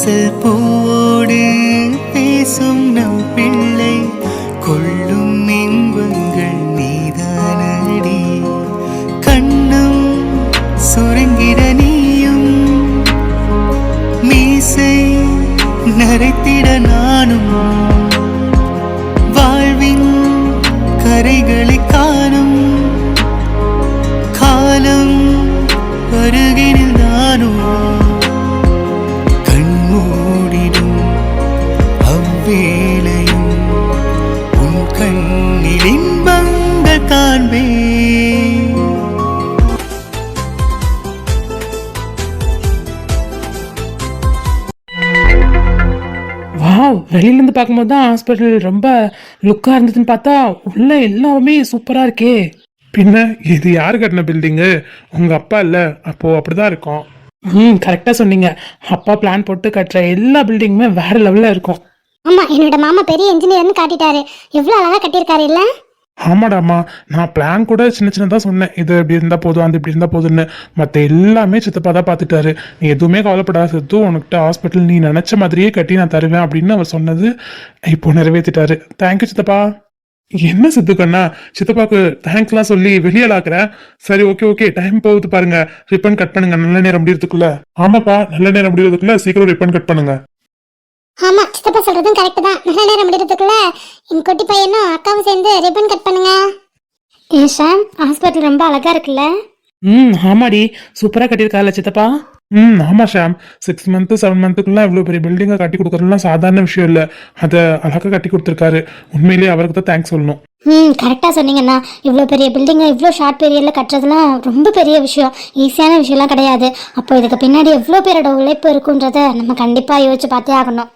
வாசல் பூவோடு பேசும் நம் பிள்ளை கொள்ளும் இன்பங்கள் நீதானடி. கண்ணும் சுருங்கிட நீயும் மீசை நரைத்திட நானும் வாழ்வின் கரைகளை காணும் காலம் அருகினில் நானும் கண்மூடிடும் அவ்வேளையும் உன் கண்ணில் இன்பங்கள் காண்பேன். வாவ், வெளியிலேருந்து பார்க்கும்போது தான் ஹாஸ்பிட்டல் ரொம்ப லுக்காக இருந்ததுன்னு பார்த்தா உள்ள எல்லாமே சூப்பராக இருக்கே. பின்ன இது யாரு கட்டின பில்டிங்கு? உங்க அப்பா இல்ல, அப்போ அப்படிதான் இருக்கும். கரெக்டாக சொன்னீங்க. அப்பா பிளான் போட்டு கட்டுற எல்லா பில்டிங்குமே வேற லெவலில் இருக்கும். ஆமா, என்னோட மாமா பெரிய இன்ஜினியர்னு காட்டிட்டாரு. எவ்வளவு அழகா கட்டியிருக்காரு இல்ல? ஆமாடாமா, நான் பிளான் கூட சின்ன சின்னதா சொன்னேன், இது இப்படி இருந்தா போதும் அது இப்படி இருந்தா போதும்னு. மற்ற எல்லாமே சித்தப்பா தான் பார்த்துட்டாரு. நீ எதுவுமே கவலைப்படாத சித்து, உனக்கிட்ட ஹாஸ்பிட்டல் நீ நினைச்ச மாதிரியே கட்டி நான் தருவேன் அப்படின்னு அவர் சொன்னது இப்போ நிறைவேற்றிட்டாரு. தேங்க்யூ சித்தப்பா. என்ன சித்து கண்ணா, சித்தப்பாக்கு தேங்க்ஸ்லாம் சொல்லி வெளியாளாக்குறேன். சரி, ஓகே ஓகே, டைம் போகுது பாருங்க, ரிப்பன் கட் பண்ணுங்க நல்ல நேரம் முடியறதுக்குள்ள. ஆமாப்பா, நல்ல நேரம் முடியறதுக்குள்ள சீக்கிரம் ரிப்பன் கட் பண்ணுங்க. ஆமா, சித்தப்பா சொல்றதும் கரெக்ட் தான். நல்ல நேரம் முடியறதுக்குள்ள என் குட்டி பையனும் அக்காவும் சேர்ந்து ரிப்பன் கட் பண்ணுங்க. ஏஷா, ஹாஸ்பிட்டல் ரொம்ப அழகா இருக்குல்ல? ஆமாடி, சூப்பராக கட்டியிருக்காருல்ல சித்தப்பா. ஆமா ஷாம், 6 மந்த் 7 மந்த்துக்குள்ள இவ்வளவு பெரிய பில்டிங்கை கட்டி கொடுக்கறதுலாம் சாதாரண விஷயம் இல்ல. அதை அழகா கட்டி கொடுத்துருக்காரு. உண்மையிலேயே அவருக்கு தான் தேங்க்ஸ் சொல்லணும். கரெக்டா சொன்னீங்கண்ணா. இவ்வளவு பெரிய பில்டிங் இவ்வளவு ஷார்ட் பீரியட்ல கட்டுறதுலாம் ரொம்ப பெரிய விஷயம், ஈஸியான விஷயம்லாம் கிடையாது. அப்போ இதுக்கு பின்னாடி எவ்வளவு பேரோட உழைப்பு இருக்குன்றத நம்ம கண்டிப்பா யோசிச்சு பார்த்தே ஆகணும்.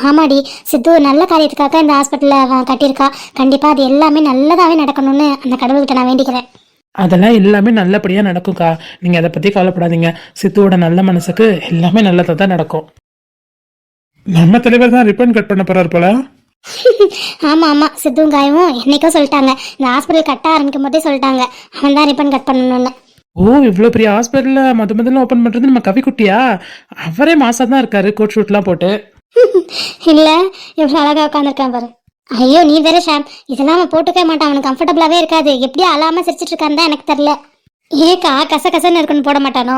ஆமாடி, சித்து நல்ல காரியத்துக்காக இந்த ஹாஸ்பிட்டல்ல கட்டியிருக்கா. கண்டிப்பா அது எல்லாமே நல்லதாவே நடக்கணும்னு அந்த கடவுள்கிட்ட நான் வேண்டிக்கிறேன். அதெல்லாம் எல்லாமே நல்லபடியாக நடக்கும்க்கா, நீங்கள் அதை பற்றி கவலைப்படாதீங்க. சித்துவோட நல்ல மனசுக்கு எல்லாமே நல்லதாக தான் நடக்கும். நம்ம தலைவர் தான் ரிப்பன் கட் பண்ண போறாரு போல. ஆமா ஆமா, சித்துவும் காயவும் என்னைக்கோ சொல்லிட்டாங்க. இந்த ஹாஸ்பிட்டல் கட்ட ஆரம்பிக்கும் போதே சொல்லிட்டாங்க அவன் தான் ரிப்பன் கட் பண்ணணும்னு. ஓ, இவ்வளோ பெரிய ஹாஸ்பிட்டலில் முதல்ல ஓப்பன் பண்ணுறது நம்ம கவிக்குட்டியா? அவரே மாசம் தான் இருக்காரு, கோட் ஷூட்லாம் போட்டு. இல்ல, எவ்வளவு அழகா உட்காந்துருக்கான் பாரு. ஐயோ நீ வேற ஷாம், இதெல்லாம் அவன் போட்டுக்கவே மாட்டான். அவனுக்கு கம்ஃபர்டபுளாவே இருக்காது. எப்படியும் அழாம சிரிச்சிட்டு இருக்கான்னு தான் எனக்கு தெரியல. ஏக்கா கசகசன்னு இருக்குன்னு போட மாட்டானோ?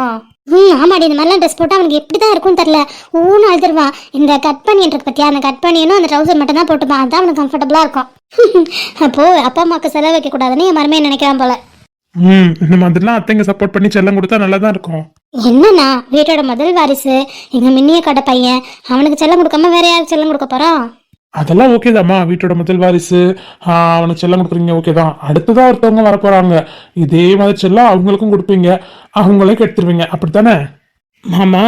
ஆமாடி, இந்த மாதிரிலாம் ட்ரெஸ் போட்டா அவனுக்கு எப்படிதான் இருக்கும்னு தெரியல. ஊன்னு அழுதுருவான். இந்த கட் பண்ணின்றது பத்தியா, அந்த கட் பண்ணியனும் அந்த ட்ரௌசர் மட்டும் தான் போட்டுப்பான். அதுதான் அவனுக்கு கம்ஃபர்டபுளா இருக்கும். அப்போ அப்பா அம்மாவுக்கு செலவு வைக்க கூடாதுன்னு என் மருமையை நினைக்கிறான் போல. இந்த மாதிரிலாம் அத்தைங்க சப்போர்ட் பண்ணி செல்லம் கொடுத்தா நல்லா தான் இருக்கும். என்னன்னா, வீட்டோட முதல் வாரிசு எங்க மின்னிய கடை பையன், அவனுக்கு செல்லம் கொடுக்காம வேற யாருக்கு செல்லம் கொடுக்க போறோம்? அதெல்லாம் ஓகேதாம்மா, வீட்டோட முதல் வாரிசு, அவனுக்கு செல்லம் கொடுக்குறீங்க, ஓகேதான். அடுத்ததான் ஒருத்தவங்க வர போறாங்க, இதே மாதிரி செல்லம் அவங்களுக்கும் கொடுப்பீங்க, அவங்களே கெடுத்துருவீங்க, அப்படித்தானே? மாமா,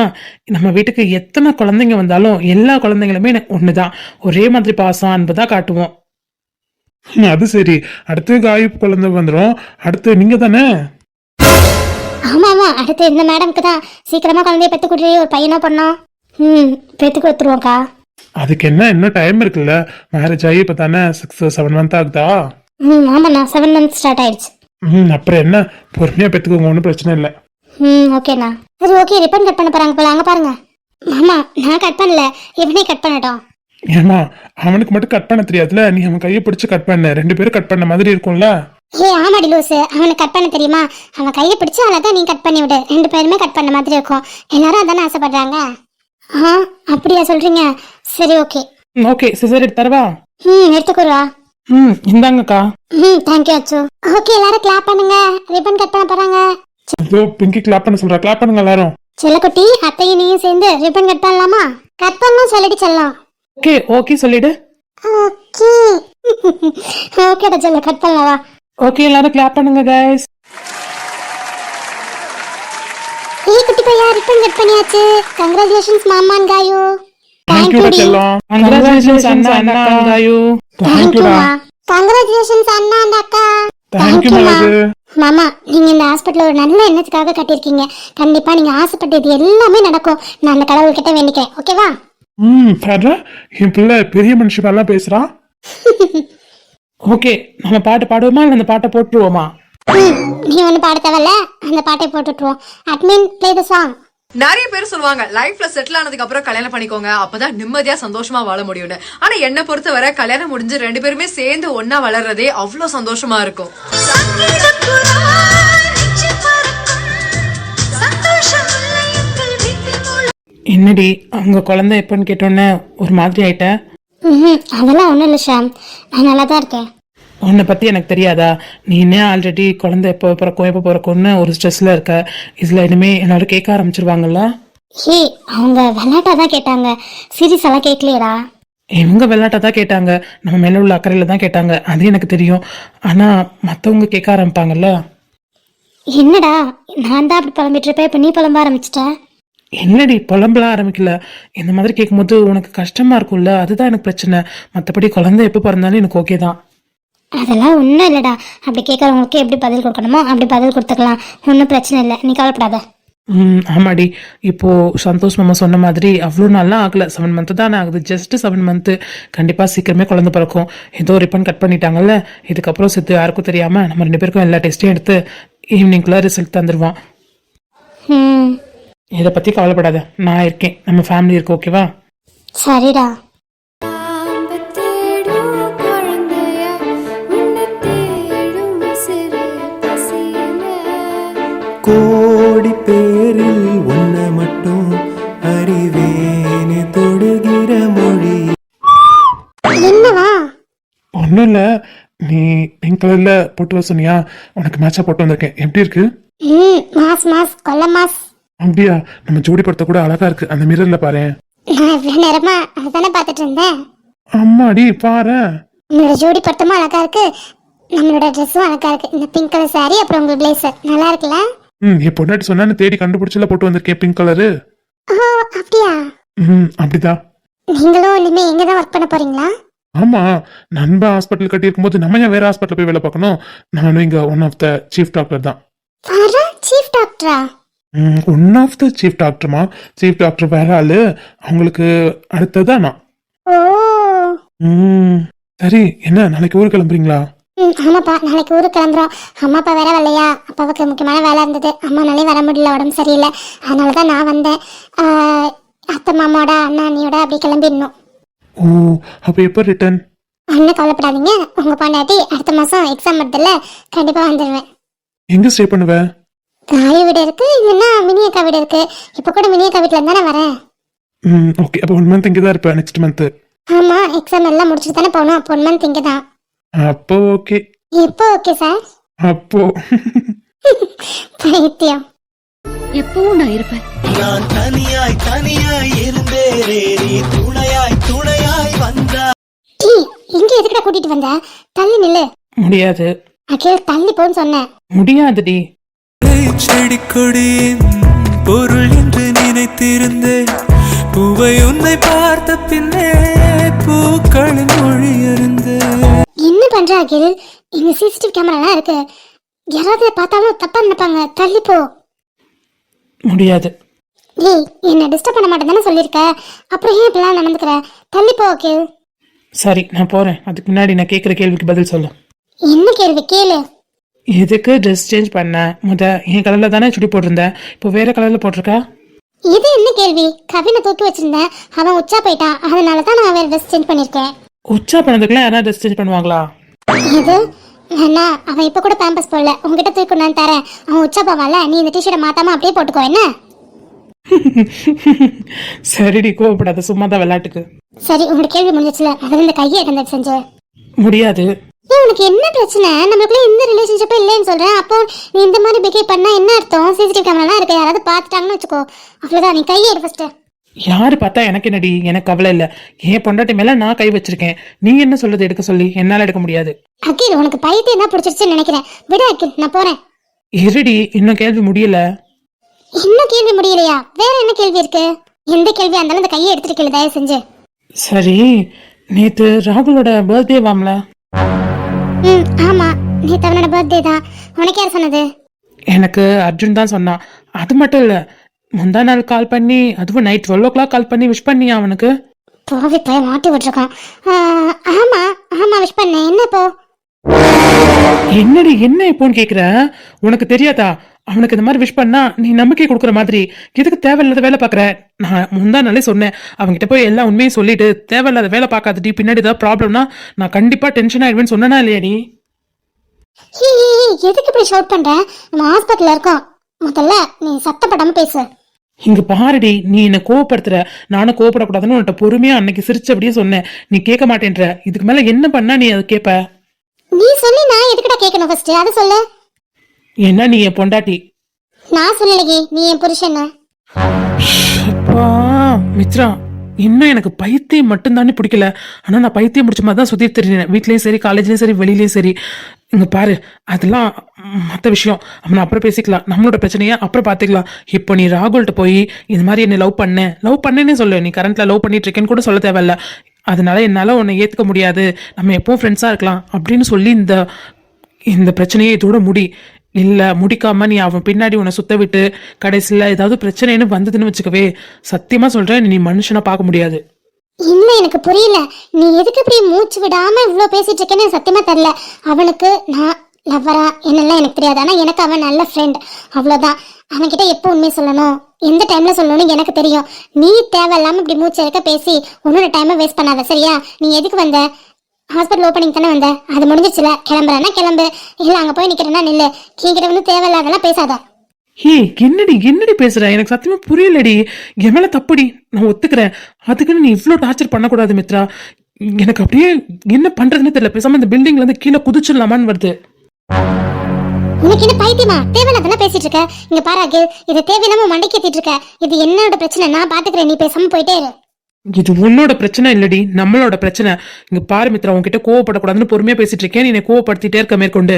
நம்ம வீட்டுக்கு எத்தனை குழந்தைங்க வந்தாலும் எல்லா குழந்தைங்களுமே ஒண்ணுதான், ஒரே மாதிரி பாசம் அன்பு தான் காட்டுவோம். அது சரி, அடுத்து காய் குழந்தை வந்துடும், அடுத்து நீங்க தானே? ஆமா ஆமா, அடுத்து இந்த மேடம்க்கு தான் சீக்கிரமா குழந்தைய பெத்து கூட்டி ஒரு பையனோ பண்ணோம். பெத்துக்கு வந்துருவோம்க்கா. அதுக்கு என்ன, இன்னும் டைம் இருக்குல்ல. மேரேஜ் ஆகி இப்போ தானே 6-7 மந்த் ஆகுதா? ஆமாண்ணா, 7 மந்த்ஸ் ஸ்டார்ட் ஆயிடுச்சு. அப்புறம் என்ன, பொறுமையா பெத்துக்கோங்க, ஒன்றும் பிரச்சனை இல்லை. ஓகேண்ணா. சரி ஓகே, ரிப்பன் கட் பண்ண போறாங்க போல, அங்க பாருங்க. மாமா, நான் கட் பண்ணல, இவனே கட் பண்ணட்டும். ஏமா, அவனுக்கு மட்டும் கட் பண்ண தெரியாதுல, நீ அவன் கையை பிடிச்சு கட் பண்ண, 2 பேரும் கட் பண்ண மாதிரி இருக்கும்ல. ஆமாடி லூசு, அவனுக்கு கட் பண்ண தெரியுமா? அவன் கையை பிடிச்சு அழகா நீ கட் பண்ணி விடு, 2 பேருமே கட் பண்ண மாதிரி இருக்கும். எல்லாரும் அதானே ஆசைப்படுறாங்க. அப்படியா சொல்றீங்க? சரி ஓகே. ஓகே, சிசர் எடுத்து தரவா? எடுத்துக்குறா. இந்தாங்கக்கா. தேங்க்யூ அச்சு. ஓகே, எல்லாரும் கிளாப் பண்ணுங்க, ரிப்பன் கட் பண்ண போறாங்க. இதோ பிங்கி கிளாப் பண்ண சொல்றா, கிளாப் பண்ணுங்க எல்லாரும். செல்லக்குட்டி, அத்தையும் நீயும் சேர்ந்து ரிப்பன் கட் பண்ணலாமா? கட் பண்ணலாம் சொல்லிட்டு செல்லம். ஓகே ஓகே சொல்லிடு. ஓகே ஓகேடா செல்ல, கட் பண்ணலாம். ஓகே, எல்லாரும் கிளாப் பண்ணுங்க கைஸ். குட்டி பையா, ரிப்பன் கட் பண்ணியாச்சு. கங்க்ராச்சுலேஷன்ஸ் மாமா அண்ட் காயு. தேங்க்யூ செல்லம். கங்க்ராச்சுலேஷன்ஸ் அண்ணா அண்ட் காயு. தேங்க்யூடா. கங்க்ராச்சுலேஷன்ஸ் அண்ணா அண்ட் அக்கா. தேங்க்யூ மலரு. மாமா, நீங்க இந்த ஹாஸ்பிட்டல் ஒரு நல்ல எண்ணத்துக்காக கட்டியிருக்கீங்க. கண்டிப்பா நீங்க ஆசைப்பட்டது எல்லாமே நடக்கும். நான் அந்த கடவுள்கிட்ட வேண்டிக்கிறேன், ஓகேவா? பாரு, என் பிள்ளை பெரிய மனுஷன் பேசுறான். ஓகே, நம்ம பாட்டு பாடுவோமா இல்ல அந்த பாட்டை போட்டுருவோமா? நீ ஒண்ணு பாட தேவையில்ல, அந்த பாட்டை போட்டுட்டுருவோம். Admin play the song. நிறைய பேர் சொல்லுவாங்க லைஃப்ல செட்டில் ஆனதுக்கு அப்புறம் கல்யாணம் பண்ணிக்கோங்க, அப்பதான் நிம்மதியா சந்தோஷமா வாழ முடியும்னு. ஆனா என்ன பொறுத்தவரை கல்யாணம் முடிஞ்சு 2 பேருமே சேர்ந்து ஒன்னா வளர்றதே அவ்வளவு சந்தோஷமா இருக்கும். என்னடி அவங்க குழந்தை எப்போன்னு கேட்டோன்னே ஒரு மாதிரி ஆயிட்ட? அதெல்லாம் ஒன்றும் இல்லை ஷாம், நான் நல்லா தான் இருக்கேன். உன்னை பற்றி எனக்கு தெரியாதா? நீ என்ன ஆல்ரெடி குழந்தை எப்போ பிறக்கும்னு ஒரு ஸ்ட்ரெஸ்ஸில் இருக்க. இதில் இனிமேல் எல்லாரும் கேட்க ஆரம்பிச்சிருவாங்கல்ல? ஹே, அவங்க விளையாட்டாக தான் கேட்டாங்க, சீரியஸ் எல்லாம் கேட்கலையடா. இவங்க விளையாட்டை தான் கேட்டாங்க, நம்ம மேலே உள்ள அக்கறையில் தான் கேட்டாங்க, அது எனக்கு தெரியும். ஆனால் மற்றவங்க கேட்க ஆரம்பிப்பாங்கல்ல. என்னடா நான் தான் அப்படி புலம்பிட்டு இருப்பேன், இப்போ நீ புலம்ப ஆரம்பிச்சிட்ட. என்னடி புலம்பலாம் ஆரம்பிக்கல. இந்த மாதிரி கேட்கும்போது உனக்கு கஷ்டமாக இருக்கும்ல, அதுதான் எனக்கு பிரச்சனை. மற்றபடி குழந்தை எப்போ பிறந்தாலும் எனக்கு ஓகே தான். அதெல்லாம் ஒன்றும் இல்லைடா, அப்படி கேட்குறவங்களுக்கு எப்படி பதில் கொடுக்கணுமோ அப்படி பதில் கொடுத்துக்கலாம், ஒன்றும் பிரச்சனை இல்லை, நீ கவலைப்படாத. ஆமாடி, இப்போது சந்தோஷ் மாமா சொன்ன மாதிரி அவ்வளோ நாள்லாம் ஆகலை, 7 மந்த்து தானே ஆகுது, ஜஸ்ட் 7 மந்த்து. கண்டிப்பாக சீக்கிரமே குழந்தை பிறக்கும். ஏதோ ரிப்பன் கட் பண்ணிட்டாங்கல்ல, இதுக்கப்புறம் சேர்த்து யாருக்கும் தெரியாமல் நம்ம 2 பேருக்கும் எல்லா டெஸ்ட்டையும் எடுத்து ஈவினிங்குள்ளே ரிசல்ட் தந்துடுவான். ம், இதை பற்றி கவலைப்படாத, நான் இருக்கேன், நம்ம ஃபேமிலி இருக்கு, ஓகேவா? சரிடா. கோடி பேரில் ஒன்ன மட்டும் அறிவேனே தொடுகிற மொழி. என்னவா? ஒன்றும் இல்லை, நீ பிங்க் கலர்ல போட்டு வர சொன்னியா, உனக்கு மேட்சா போட்டு வந்திருக்கேன். எப்படி இருக்கு? மாஸ் மாஸ் கொல்ல மாஸ். அப்படியா? நம்ம ஜோடி படத்தை கூட அழகா இருக்கு, அந்த மிரர்ல பாரு. நான் இவ்வளோ நேரமா அதுதானே பார்த்துட்டு இருந்தேன். அம்மாடி பாரு, உன்னோட ஜோடி பட்டமும் அழகா இருக்கு, நம்மளோட ட்ரெஸ்ஸும் அழகா இருக்கு. இந்த பிங்க் கலர் சாரி அப்புறம் உங்க பிளேசர் நல்லா இருக்குல்ல? என் பொண்டாட்டி சொன்னான்னு தேடி கண்டுபிடிச்சல போட்டு வந்திருக்கேன் பிங்க் கலரு. ஓ அப்படியா? அப்படிதான். நீங்களும் இனிமே எங்க தான் ஒர்க் பண்ண போறீங்களா? ஆமா, நண்பன் ஹாஸ்பிட்டல் கட்டி இருக்கும்போது நம்ம ஏன் வேற ஹாஸ்பிட்டல் போய் வேலை பார்க்கணும்? நானும் இங்க one of the chief doctor தான். பாரு, சீஃப் டாக்டரா? ஒன் ஆஃப் த சீஃப் டாக்டர்மா. சீஃப் டாக்டர் வேற ஆளு, அவங்களுக்கு அடுத்ததான் நான். ஓ. சரி, என்ன நாளைக்கு ஊருக்கு கிளம்புறீங்களா? ஆமாப்பா, நாளைக்கு ஊருக்கு கிளம்புறோம். அம்மா அப்பா வேற வரலையா, அப்பாவுக்கு முக்கியமான வேலை இருந்தது, அம்மானாலே வர முடியல, உடம்பு சரியில்லை, அதனாலதான் நான் வந்தேன். அத்தை மாமாவோட அண்ணா அண்ணியோட அப்படி கிளம்பிடணும். ஓ, அப்ப எப்ப ரிட்டர்ன்? அண்ணன் கவலைப்படாதீங்க, உங்க பொண்டாட்டி அடுத்த மாசம் எக்ஸாம் வருதுல்ல, கண்டிப்பா வந்துடுவேன். எங்க ஸ்டே பண்ணுவ? தாய் வீடு இருக்கு, இல்லைன்னா மினியக்கா வீடு இருக்கு. இப்ப கூட மினியக்கா வீட்டுல இருந்தானே வரேன். ஓகே, அப்ப 1 மந்த் இங்க தான் இருப்பேன், நெக்ஸ்ட் மந்த். ஆமா, எக்ஸாம் எல்லாம் முடிச்சுட்டு தானே போகணும், அப்போ 1 மந்த் இங்க தான். அப்போ ஓகே. எப்போ ஓகே சார்? அப்போ பைத்தியம். எப்பவும் நான் இருப்பேன். நான் தனியாய் தனியாய் இருந்தேனே, நீ துணையாய் துணையாய் வந்தா. டீ, இங்க எதுக்குடா கூட்டிட்டு வந்த? தள்ளி நில்லு. முடியாது. அகில், தள்ளி போன்னு சொன்னேன். முடியாதுடி. செடி கொடியின் பொருள் என்று நினைத்திருந்தேன், பூவை உன்னை பார்த்த பின்னே பூக்களின் மொழி அறிந்தேன். என்ன பண்ற அகில்? இங்க சிசிடிவி கேமராலாம் இருக்கு, யாராவது பார்த்தாலும் தப்பா நினைப்பாங்க, தள்ளி போ. முடியாது. ஏய், என்ன டிஸ்டர்ப் பண்ண மாட்டேன் தானே சொல்லியிருக்க, அப்புறம் ஏன் இப்பெல்லாம் நடந்துக்கிற? தள்ளி போ அகில். சரி, நான் போறேன். அதுக்கு முன்னாடி நான் கேட்குற கேள்விக்கு பதில் சொல்லு. என்ன கேள்வி கேளு. எதுக்கு ட்ரெஸ் சேஞ்ச் பண்ண? என் கலர்ல தானே சுடி போட்டிருந்தேன், இப்போ வேற கலர்ல போட்டிருக்க. இது என்ன கேள்வி? கவினை தூக்கி வச்சிருந்தேன், அவன் உச்சா போயிட்டான், அதனால தான் நான் வேற ட்ரெஸ் சேஞ்ச் பண்ணிருக்கேன். உச்சா பண்ணதுக்குலாம் யாராவது ட்ரெஸ் சேஞ்ச் பண்ணுவாங்களா? இது அண்ணா, அவன் இப்ப கூட பேம்பஸ் போடல, உங்ககிட்ட தூக்கி நான் தரேன், அவன் உச்சா போவான்ல, நீ இந்த டிஷர்ட்டை மாத்தாம அப்படியே போட்டுக்கோ என்ன? சரிடி, கோவப்படாத, சும்மா தான் விளையாட்டுக்கு. சரி, உங்களோட கேள்வி முடிஞ்சிச்சுல, அதில் இந்த கையை எடுத்து செஞ்சு. முடியாது. ஏன் உனக்கு என்ன பிரச்சனை? நம்மளுக்குள்ள எந்த ரிலேஷன்ஷிப்பும் இல்லைன்னு சொல்றேன், அப்போ நீ இந்த மாதிரி பிஹேவ் பண்ணா என்ன அர்த்தம்? சிசிடிவி கேமராலாம் இருக்கு, யாராவது பார்த்துட்டாங்கன்னு வச்சுக்கோ, அவ்வளவுதான். நீ கையை எடு ஃபர்ஸ்ட். யாரு பார்த்தா எனக்கு என்னடி? எனக்கு கவலை இல்லை, என் பொண்டாட்டி மேல நான் கை வச்சிருக்கேன். நீ என்ன சொல்றது எடுக்க சொல்லி? என்னால எடுக்க முடியாது. அகில், உனக்கு பைத்தியம் தான் பிடிச்சிருச்சுன்னு நினைக்கிறேன், விட அகில், நான் போறேன். இருடி, இன்னும் கேள்வி முடியல. இன்னும் கேள்வி முடியலையா? வேற என்ன கேள்வி இருக்கு? எந்த கேள்வியா இருந்தாலும் இந்த கையை எடுத்துட்டு கேளு, தயவு செஞ்சு. சரி, நேத்து ராகுலோட பர்த்டே வாம்ல? ஆமா, நேத்து அவனோட பர்த்டே தான். உனக்கு யார் சொன்னது? எனக்கு அர்ஜுன் தான் சொன்னான். அது மட்டும் இல்ல, முந்தா நாள் கால் பண்ணி, அதுவும் நைட் 12 o'clock கால் பண்ணி விஷ் பண்ணியா அவனுக்கு? போவி போய் மாட்டி விட்டுருக்கான். ஆமா ஆமா, விஷ் பண்ணேன். என்ன இப்போ? என்னடி, என்ன இப்போன்னு கேக்குற? உனக்கு தெரியாதா? அவனுக்கு இந்த மாதிரி விஷ் பண்ணா நீ நம்பிக்கை கொடுக்குற மாதிரி எதுக்கு தேவையில்லாத வேலை பார்க்குற? நான் முந்தா நாளே சொன்னேன் அவன்கிட்ட போய் எல்லா உண்மையும் சொல்லிட்டு தேவையில்லாத வேலை பார்க்காதடி, பின்னாடி ஏதாவது ப்ராப்ளம்னா நான் கண்டிப்பா டென்ஷன் ஆயிடுவேன்னு சொன்னா இல்லையா நீ? எதுக்கு இப்படி ஷவுட் பண்ற? நம்ம ஹாஸ்பிட்டல்ல இருக்கோம். முதல்ல நீ சத்தப்படாம பேசு. இங்க பாருடி, நீ என்ன கோவப்படுத்துற. நானும் கோவப்படக்கூடாதுன்னு உன்கிட்ட பொறுமையா அன்னைக்கு சிரிச்சபடியே சொன்னேன். நீ கேட்க மாட்டேன்ற. இதுக்கு மேல என்ன பண்ணா நீ அதை கேட்ப? நீ சொல்லி நான் எதுக்குடா கேட்கணும்? ஃபர்ஸ்ட் அதை சொல்லு. என்ன நீ என் பொண்டாட்டி? நான் சொல்லலையே, நீ என் புருஷன். அப்பா மித்ரா, இன்னும் எனக்கு பைத்தியம் மட்டும்தானே பிடிக்கல. ஆனா நான் பைத்தியம் முடிச்ச மாதிரி தான் சுத்தி தெரிஞ்சேன், வீட்லயும் சரி காலேஜ்லயும் சரி வெளியிலயும் சரி. இங்க பாரு, அதெல்லாம் மற்ற விஷயம், அவனை அப்புறம் பேசிக்கலாம். நம்மளோட பிரச்சனையை அப்புறம் பாத்துக்கலாம். இப்போ நீ ராகுல்கிட்ட போய் இந்த மாதிரி என்ன லவ் பண்ணேன்னே சொல்லு. நீ கரண்ட்ல லவ் பண்ணிட்டு இருக்கேன்னு கூட சொல்ல தேவையில்ல. அதனால என்னால உன்னை ஏத்துக்க முடியாது, நம்ம எப்பவும் ஃப்ரெண்ட்ஸா இருக்கலாம் அப்படின்னு சொல்லி இந்த பிரச்சனையை இதோட முடி. இல்ல முடிக்காம நீ அவன் பின்னாடி உன்னை சுத்த விட்டு கடைசியில ஏதாவது பிரச்சனைன்னு வந்ததுன்னு வச்சுக்கவே, சத்தியமா சொல்றேன், நீ மனுஷனா பார்க்க முடியாது. இல்ல எனக்கு புரியல, நீ எதுக்கு இப்படி மூச்சு விடாம இவ்வளவு பேசிட்டு இருக்கேன்னு சத்தியமா தெரியல. அவனுக்கு நான் லவ்வரா என்னெல்லாம் எனக்கு தெரியாது. ஆனா எனக்கு அவன் நல்ல ஃப்ரெண்ட், அவ்வளவுதான். அவன்கிட்ட எப்போ உண்மை சொல்லணும், எந்த டைம்ல சொல்லணும்னு எனக்கு தெரியும். நீ தேவையில்லாம இப்படி மூச்சு இருக்க பேசி உன்னோட டைமை வேஸ்ட் பண்ணாத, சரியா? நீ எதுக்கு வந்த? ஹாஸ்பிட்டல் ஓப்பனிங் தானே வந்த, அது முடிஞ்சிச்சுல. கிளம்புறேன்னா கிளம்பு, இல்ல அங்க போய் நிக்கிறேன்னா நில்லு. கீங்கிட்ட வந்து தேவையில்லாதெல்லாம் பேசாத. ஹே, என்னடி பேசுற? எனக்கு சத்தியமா புரியலடி. என் மேல தப்புடி, நான் ஒத்துக்கிறேன். அதுக்குன்னு நீ இவ்ளோ டார்ச்சர் பண்ணக்கூடாது மித்ரா. எனக்கு அப்படியே என்ன பண்றதுன்னு தெரியல. பேசாம இந்த பில்டிங்ல இருந்து கீழே குதிச்சிடலாமான்னு வருது. உனக்கு என்ன பைத்தியமா? தேவையில்லாதெல்லாம் பேசிட்டு இருக்க. இங்க பாரு அகில், இது தேவையில்லாம மண்டைக்கு ஏத்திட்டு இருக்க. இது என்னோட பிரச்சனை, நான் பாத்துக்கிறேன். நீ பேசாம போயிட்டே இரு. இது உன்னோட பிரச்சனை இல்லடி, நம்மளோட பிரச்சனை. இங்க பாரு மித்ரா, உன்கிட்ட கோவப்படக்கூடாதுன்னு பொறுமையா பேசிட்டு இருக்கேன், நீ என்னை கோவப்படுத்திட்டே இருக்க மேற்கொண்டு.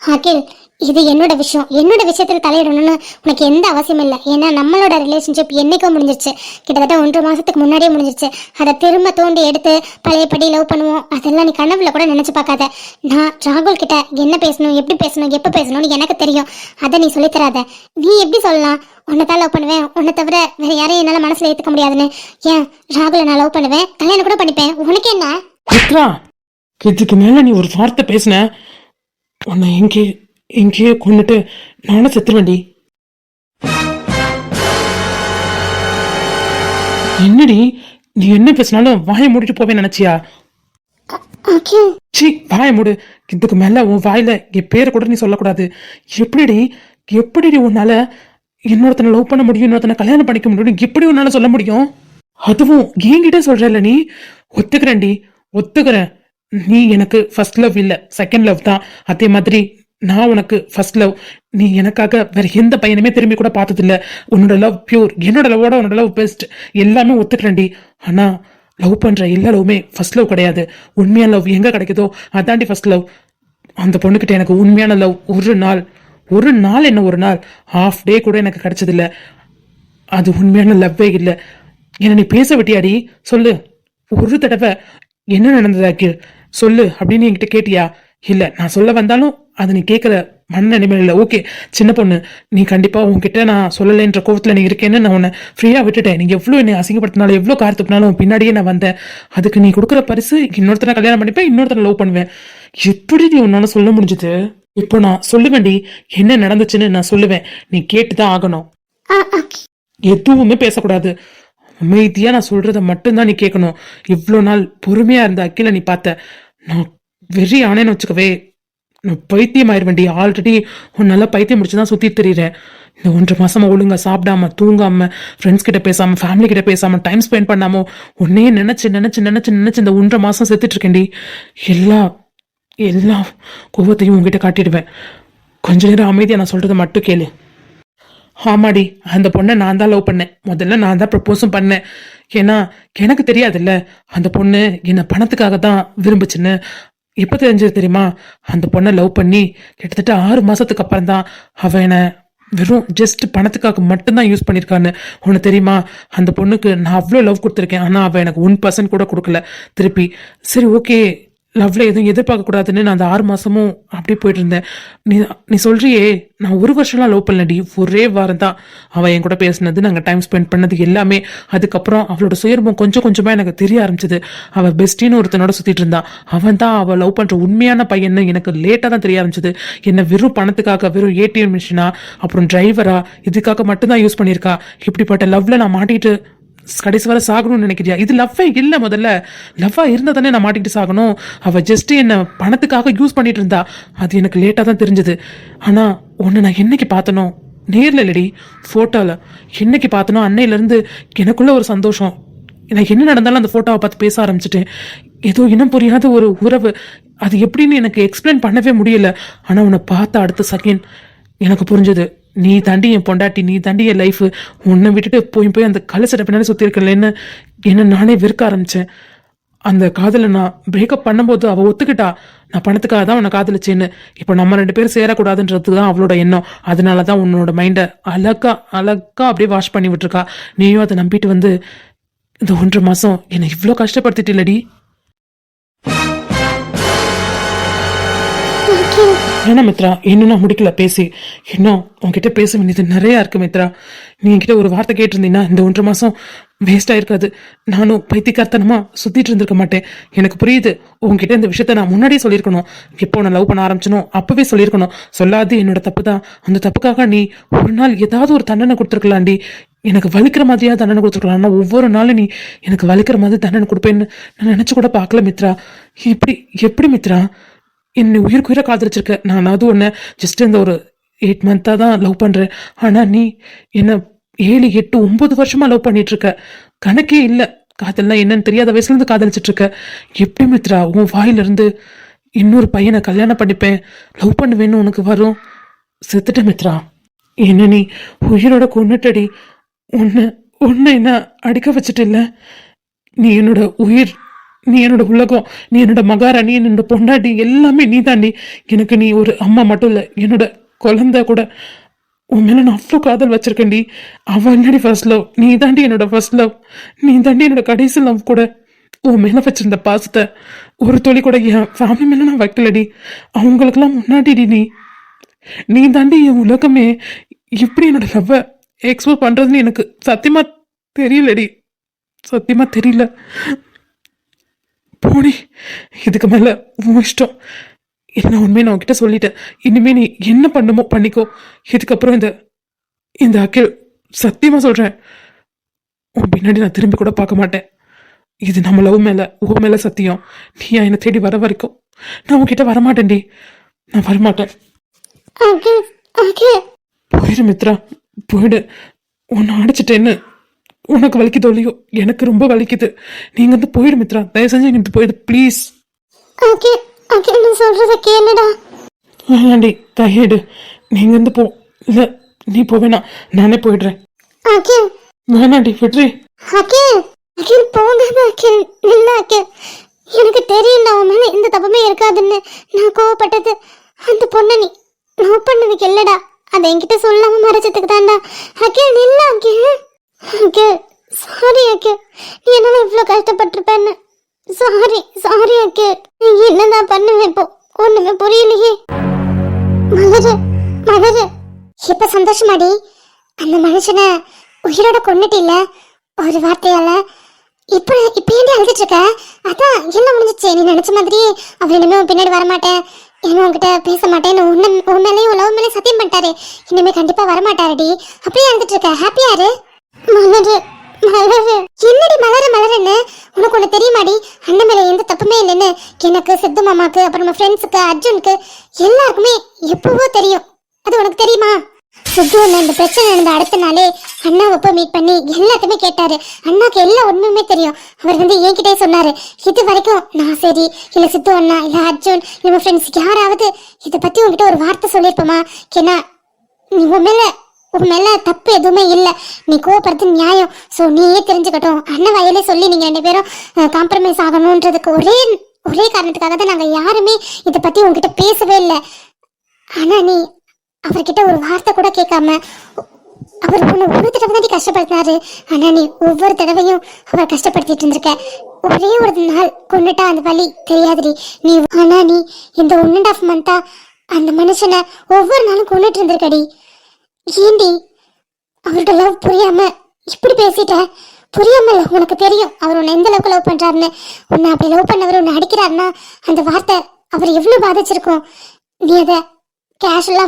அகில், இது என்னோட விஷயம். என்னோட விஷயத்துல தலையிடணும்னு உனக்கு எந்த அவசியம் இல்லை. ஏன்னா நம்மளோட ரிலேஷன்ஷிப் என்னைக்கோ முடிஞ்சிருச்சு. கிட்டத்தட்ட 1.5 மாசத்துக்கு முன்னாடியே முடிஞ்சிருச்சு. அதை திரும்ப தோண்டி எடுத்து பழையபடி லவ் பண்ணுவோம், அதெல்லாம் நீ கனவுல கூட நினைச்சு பார்க்காத. நான் ராகுல் கிட்ட என்ன பேசணும், எப்படி பேசணும், எப்ப பேசணும்னு எனக்கு தெரியும். அதை நீ சொல்லித்தராத. நீ எப்படி சொல்லலாம் உன்னை தான் லவ் பண்ணுவேன், உன்னை தவிர வேற யாரையும் என்னால மனசுல ஏத்துக்க முடியாதுன்னு? ஏன் ராகுலை நான் லவ் பண்ணுவேன், கல்யாணம் கூட பண்ணிப்பேன். உனக்கு என்ன? மித்ரா, இதுக்கு மேல நீ ஒரு வார்த்தை பேசின, உன்னை எங்கேயே கொண்டுட்டு நானும் செத்துருவேண்டி. என்னடி நீ என்ன பேசினாலும் வாயை மூடிட்டு போவே நினைச்சியா? சி, வாயை மூடு. இதுக்கு மேல உன் வாயில என் பேரை கூட நீ சொல்லக்கூடாது. எப்படிடி உன்னால இன்னொருத்தனை லவ் பண்ண முடியும், இன்னொருத்தனை கல்யாணம் பண்ணிக்க முடியும், எப்படி உன்னால சொல்ல முடியும்? அதுவும் என்கிட்ட சொல்றல நீ? ஒத்துக்கிறேன். நீ எனக்கு ஃபர்ஸ்ட் லவ் இல்ல, செகண்ட் லவ் தான். அதே மாதிரி நான் உனக்கு ஃபர்ஸ்ட் லவ். நீ எனக்காக வேற எந்த பையனுமே திரும்பி கூட பார்த்தது இல்ல. உன்னோட லவ் பியூர், என்னோட லவ்வோட உன்னோட லவ் பெஸ்ட், எல்லாமே ஒத்துக்கிறேன்டி. ஆனா லவ் பண்ற எல்லா லவ்வுமே ஃபர்ஸ்ட் லவ் கிடையாது. உண்மையான லவ் எங்க கிடைக்குதோ அதாண்டி ஃபர்ஸ்ட் லவ். அந்த பொண்ணுகிட்ட எனக்கு உண்மையான லவ் ஒரு நாள் என்ன, ஒரு நாள் ஹாஃப் டே கூட எனக்கு கிடைச்சது இல்ல. அது உண்மையான லவ்வே இல்லை. என்ன நீ பேச விட்டியாடி? சொல்லு, ஒரு தடவை என்ன நடந்தது அகில் சொல்லு அப்படின்னு என்கிட்ட கேட்டியா? இல்ல, நான் சொல்ல வந்தாலும் அது நீ கேட்கற மனநிலைமை இல்லை. ஓகே, சின்ன பொண்ணு, நீ கண்டிப்பா உன்கிட்ட நான் சொல்லலைன்ற கோவத்துல நீ இருக்கேன்னு நான் உன்னை ஃப்ரீயா விட்டுட்டேன். நீங்க எவ்வளவு என்னை அசிங்கப்படுத்தினாலும் எவ்வளவு கார் துப்பினாலும் பின்னாடியே நான் வந்தேன். அதுக்கு நீ கொடுக்குற பரிசு இன்னொருத்தனை கல்யாணம் பண்ணிப்பேன், இன்னொருத்தனை லவ் பண்ணுவேன். எப்படி நீ உன்னால சொல்ல முடிஞ்சது? இப்போ நான் சொல்லுவேன்டி, என்ன நடந்துச்சுன்னு நான் சொல்லுவேன். நீ கேட்டுதான் ஆகணும். எதுவுமே பேசக்கூடாது, அமைதியா நான் சொல்றத மட்டும்தான் நீ கேட்கணும். இவ்வளோ நாள் பொறுமையா இருந்த அகில நீ பார்த்த. நான் வெறி ஆனேன்னு வச்சுக்கவே, நான் பைத்தியம் ஆயிடுவேன்டி. ஆல்ரெடி உன்னால பைத்தியம் முடிச்சுதான் சுத்தி திரியிறேன். இந்த 1.5 மாசமா ஒழுங்கா சாப்பிடாம தூங்காம ஃப்ரெண்ட்ஸ் கிட்ட பேசாம ஃபேமிலி கிட்ட பேசாம டைம் ஸ்பெண்ட் பண்ணாமோ உன்னையே நினைச்சு இந்த 1.5 மாசம் செத்துட்டு இருக்கேன்டி. எல்லா கோவத்தையும் உங்ககிட்ட காட்டிடுவேன். கொஞ்ச நேரம் அமைதியா நான் சொல்றதை மட்டும் கேளு. ஆமாடி, அந்த பொண்ணை நான் தான் லவ் பண்ணேன். முதல்ல நான் தான் ப்ரப்போஸும் பண்ணேன். ஏன்னா எனக்கு தெரியாதுல்ல அந்த பொண்ணு என்னை பணத்துக்காக தான் விரும்புச்சுன்னு. எப்போ தெரிஞ்சது தெரியுமா? அந்த பொண்ணை லவ் பண்ணி கிட்டத்தட்ட 6 மாசத்துக்கு அப்புறம் தான் அவன் என்னை வெறும் ஜஸ்ட் பணத்துக்காக மட்டும்தான் யூஸ் பண்ணியிருக்கான்னு உனக்கு தெரியுமா? அந்த பொண்ணுக்கு நான் அவ்வளோ லவ் கொடுத்துருக்கேன், ஆனால் அவள் எனக்கு 1% கூட கொடுக்கல திருப்பி. சரி ஓகே, லவ்ல எதுவும் எதிர்பார்க்க கூடாதுன்னு நான் அந்த 6 மாசமும் அப்படியே போயிட்டு இருந்தேன். நீ நீ சொல்றியே, நான் 1 வருஷம்லாம் லவ் பண்ணலடி. ஒரே வாரம் தான் அவள் என் கூட பேசினது, நாங்கள் டைம் ஸ்பெண்ட் பண்ணது எல்லாமே. அதுக்கப்புறம் அவளோட சுயரூபம் கொஞ்சம் கொஞ்சமா எனக்கு தெரிய ஆரம்பிச்சது. அவள் பெஸ்டின்னு ஒருத்தனோட சுத்திட்டு இருந்தா. அவன் தான் அவள் லவ் பண்ற உண்மையான பையன்னு எனக்கு லேட்டாக தான் தெரிய ஆரம்பிச்சது. என்ன வெறும் பணத்துக்காக, வெறும் ஏடிஎம் மிஷினா, அப்புறம் டிரைவரா, இதுக்காக மட்டும்தான் யூஸ் பண்ணியிருக்கா. இப்படிப்பட்ட லவ்ல நான் மாட்டிட்டு கடைசி வரை சாகணும்னு நினைக்கிறியா? இது லவ்வே இல்லை. முதல்ல லவ்வா இருந்தா தானே நான் மாட்டிக்கிட்டு சாகணும். அவள் ஜஸ்ட் என்ன பணத்துக்காக யூஸ் பண்ணிட்டு இருந்தா. அது எனக்கு லேட்டாக தான் தெரிஞ்சது. ஆனா உன்னை நான் என்னைக்கு பார்த்தனோ, நேரில் இல்லடி, ஃபோட்டோவில் என்னைக்கு பார்த்தனோ அன்னையிலேருந்து எனக்குள்ள ஒரு சந்தோஷம். எனக்கு என்ன நடந்தாலும் அந்த ஃபோட்டோவை பார்த்து பேச ஆரம்பிச்சிட்டேன். ஏதோ இனம் புரியாத ஒரு உறவு. அது எப்படின்னு எனக்கு எக்ஸ்பிளைன் பண்ணவே முடியல. ஆனால் உன்னை பார்த்த அடுத்த செகண்ட் எனக்கு புரிஞ்சது. நீ தாண்டி என் பொண்டாட்டி, நீ தாண்டி என் லைஃப். உன்னை விட்டுட்டு போய் அந்த கலசட்டை பின்னாடி சுற்றி இருக்கலன்னு என்ன நானே வெறுக்க ஆரம்பித்தேன். அந்த காதலை நான் பிரேக்கப் பண்ணும்போது அவள் ஒத்துக்கிட்டா, நான் பணத்துக்காக தான் உன்னை காதலிச்சேன்னு. இப்போ நம்ம 2 பேரும் சேரக்கூடாதுன்றது தான் அவளோட எண்ணம். அதனால தான் உன்னோட மைண்டை அழகா அப்படியே வாஷ் பண்ணி விட்டுருக்கா. நீயும் அதை நம்பிட்டு வந்து இந்த 1.5 மாசம் என்னை இவ்வளோ கஷ்டப்படுத்திட்டு இல்லடி. ஏன்னா மித்ரா, இன்னும் நான் முடிக்கல பேசி. இன்னும் உன்கிட்ட பேச வேண்டியது நிறையா இருக்கு மித்ரா. நீ என்கிட்ட ஒரு வார்த்தை கேட்டிருந்தீங்கன்னா இந்த 1.5 மாசம் வேஸ்ட் ஆயிருக்காது. நானும் பைத்தியக்காரத்தனமா சுத்திட்டு இருந்திருக்க மாட்டேன். எனக்கு புரியுது. உன்கிட்ட இந்த விஷயத்த நான் முன்னாடியே சொல்லியிருக்கணும். எப்போ நான் லவ் பண்ண ஆரம்பிச்சனோ அப்பவே சொல்லியிருக்கணும். சொல்லாது என்னோட தப்பு தான். அந்த தப்புக்காக நீ ஒரு நாள் ஏதாவது ஒரு தண்டனை கொடுத்துருக்கலாண்டி. எனக்கு வலிக்கிற மாதிரியா தண்டனை கொடுத்துருக்கலாம். ஆனால் ஒவ்வொரு நாளும் நீ எனக்கு வலிக்கிற மாதிரி தண்டனை கொடுப்பேன்னு நான் நினைச்சு கூட பார்க்கல மித்ரா. எப்படி மித்ரா என்னை உயிர்க்குயிரை காதலிச்சிருக்க? நானாவது ஒன்று ஜஸ்ட் இந்த ஒரு 8 மந்த்தாக தான் லவ் பண்ணுறேன். ஆனால் நீ என்ன 7, 8, 9 வருஷமா லவ் பண்ணிட்டு இருக்க. கணக்கே இல்லை. காதல்னா என்னன்னு தெரியாத வயசுலேருந்து காதலிச்சிட்டு இருக்க. எப்படி மித்ரா உன் வாயிலிருந்து இன்னொரு பையனை கல்யாணம் பண்ணிப்பேன், லவ் பண்ணுவேன்னு உனக்கு வரும்? செத்துட்ட மித்ரா. என்ன நீ உயிரோட கொன்னுட்டடி. உன்னை என்ன அடிக்க வச்சுட்டு இல்லை. நீ என்னோட உயிர், நீ என்னோட உலகம், நீ என்னோட மகாராணி, என்னோட பொண்டாட்டி, எல்லாமே நீ தாண்டி. எனக்கு நீ ஒரு அம்மா மட்டும் இல்லை, என்னோட குழந்தை கூட. உன் மேல நான் அவ்வளோ காதல் வச்சிருக்கேன்டி. அவன் என்னடி ஃபர்ஸ்ட் லவ், நீ தாண்டி என்னோட ஃபர்ஸ்ட் லவ், நீ தாண்டி என்னோட கடைசி லவ் கூட. உன் மேல வச்சிருந்த பாசத்தை ஒரு துளி கூட என் ஃபேமிலி மேல நான் வைக்கலடி. அவங்களுக்கெல்லாம் முன்னாடி நீ தாண்டி என் உலகமே. இப்படி என்னோட லவ்வை எக்ஸ்போஸ் பண்றதுன்னு எனக்கு சத்தியமா தெரியலடி, சத்தியமா தெரியல. போனி, இதுக்கு மேல உன் இஷ்டம். என்ன உண்மையை நான் உன்கிட்ட சொல்லிட்டேன். இனிமே நீ என்ன பண்ணுமோ பண்ணிக்கோ. இதுக்கப்புறம் இந்த அகில், சத்தியமா சொல்றேன், உன் பின்னாடி நான் திரும்பி கூட பார்க்க மாட்டேன். இது நம்ம லவ் மேல, உன் மேல சத்தியம். நீ என்னை தேடி வர வரைக்கும் நான் உன்கிட்ட வரமாட்டேன்டி. நான் வரமாட்டேன். போயிடு மித்ரா, போயிடு. உன்னை அடிச்சிட்டேன்னு உனக்கு வலிக்குதோ இல்லையோ, எனக்கு ரொம்ப வலிக்குது. நீங்க வந்து போயிடு மித்ரா, தயவு செஞ்சு இங்க போயிடு ப்ளீஸ். சொல்றத கேளுடா. வேணாண்டி, கையெடு. நீங்க வந்து போ. இல்ல நீ போவேனா, நானே போயிடுறேன். வேணாண்டி, விட்ரி. போகாத அகில், இல்ல அகில். எனக்கு தெரியும் நான் உன் மேல எந்த தப்புமே இருக்காதுன்னு. நான் கோவப்பட்டது அந்த பொண்ணை நீ லவ் பண்ணதுக்கு இல்லடா. அதை என்கிட்ட சொல்லாம மறைச்சதுக்கு தான்டா. அகில் இல்ல அகில். அகில் சாரி அகில், நீ என்னால இவ்வளோ கஷ்டப்பட்டிருப்பேன்னு. சாரி அகில். நீ என்னதான் பண்ணுவேன் இப்போ? ஒண்ணுமே புரியலையே. மலரு இப்ப சந்தோஷமாடி? அந்த மனுஷனை உயிரோட கொன்னுட்டில்ல ஒரு வார்த்தையால. இப்ப ஏன்டி அழுதுட்டு இருக்க? அதான் எல்லாம் முடிஞ்சிச்சு. நீ நினைச்ச மாதிரியே அவர் இனிமே பின்னாடி வரமாட்டேன், இனிமே உங்ககிட்ட பேச மாட்டேன்னு உன் மேலேயும் லவ் மேலேயும் சத்தியம் பண்ணிட்டாரு. இனிமே கண்டிப்பா வரமாட்டாருடி. அப்படியே அழுதுட்டு இருக்க. ஹாப்பியாரு மலரு. என்னடி மலருன்னு உனக்கு ஒண்ணு தெரியுமாடி? அண்ணன் மேல எந்த தப்புமே இல்லைன்னு எனக்கு, சித்து மாமாக்கு, அப்புறம் நம்ம ஃப்ரெண்ட்ஸுக்கு, அர்ஜுனுக்கு எல்லாருக்குமே எப்பவோ தெரியும். அது உனக்கு தெரியுமா? சித்து அண்ணன் இந்த பிரச்சனை நடந்த அடுத்த நாளே அண்ணாவை போய் மீட் பண்ணி எல்லாத்தையுமே கேட்டாரு. அண்ணாக்கு எல்லாம் ஒண்ணுமே தெரியும். அவர் வந்து என்கிட்டே சொன்னாரு. இது வரைக்கும் நான் சரி இல்ல சித்து அண்ணா இல்ல அர்ஜுன் நம்ம ஃப்ரெண்ட்ஸ் யாராவது இதை பத்தி உங்ககிட்ட ஒரு வார்த்தை சொல்லியிருப்போமா? ஏன்னா நீ உன் மேல தப்பு எதுவுமே இல்லை. நீ கோவப்படுறது நியாயம். ஸோ நீயே தெரிஞ்சுக்கட்டும். அண்ணன் வயலே சொல்லி நீங்க 2 பேரும் காம்ப்ரமைஸ் ஆகணுன்றதுக்கு ஒரே காரணத்துக்காக தான் நாங்க யாருமே இதை பத்தி உங்ககிட்ட பேசவே இல்லை. ஆனா நீ அவர்கிட்ட ஒரு வார்த்தை கூட கேட்காம அவர் உன்னை ஒரு தடவை தான் கஷ்டப்படுத்தினாரு. ஆனா நீ ஒவ்வொரு தடவையும் அவர் கஷ்டப்படுத்திட்டு இருந்திருக்க. ஒரே ஒரு நாள் கொண்டுட்டா அந்த வலி தெரியாதுடி நீ. ஆனா நீ இந்த 1.5 மந்தா அந்த மனுஷனை ஒவ்வொரு நாளும் கொண்டுட்டு இருந்திருக்கடி. ஏண்டி அவரோட லவ் புரியாம இப்படி பேசிட்ட? புரியாமல, உனக்கு தெரியும் அவர் உன்னை எந்த அளவுக்கு லவ் பண்றாருன்னு. உன்னை அப்படி லவ் பண்ணவர் உன்னை அடிக்கிறாருன்னா அந்த வார்த்தை அவர் எவ்வளவு பாதிச்சிருக்கும். நீ அதை கேஷுவலா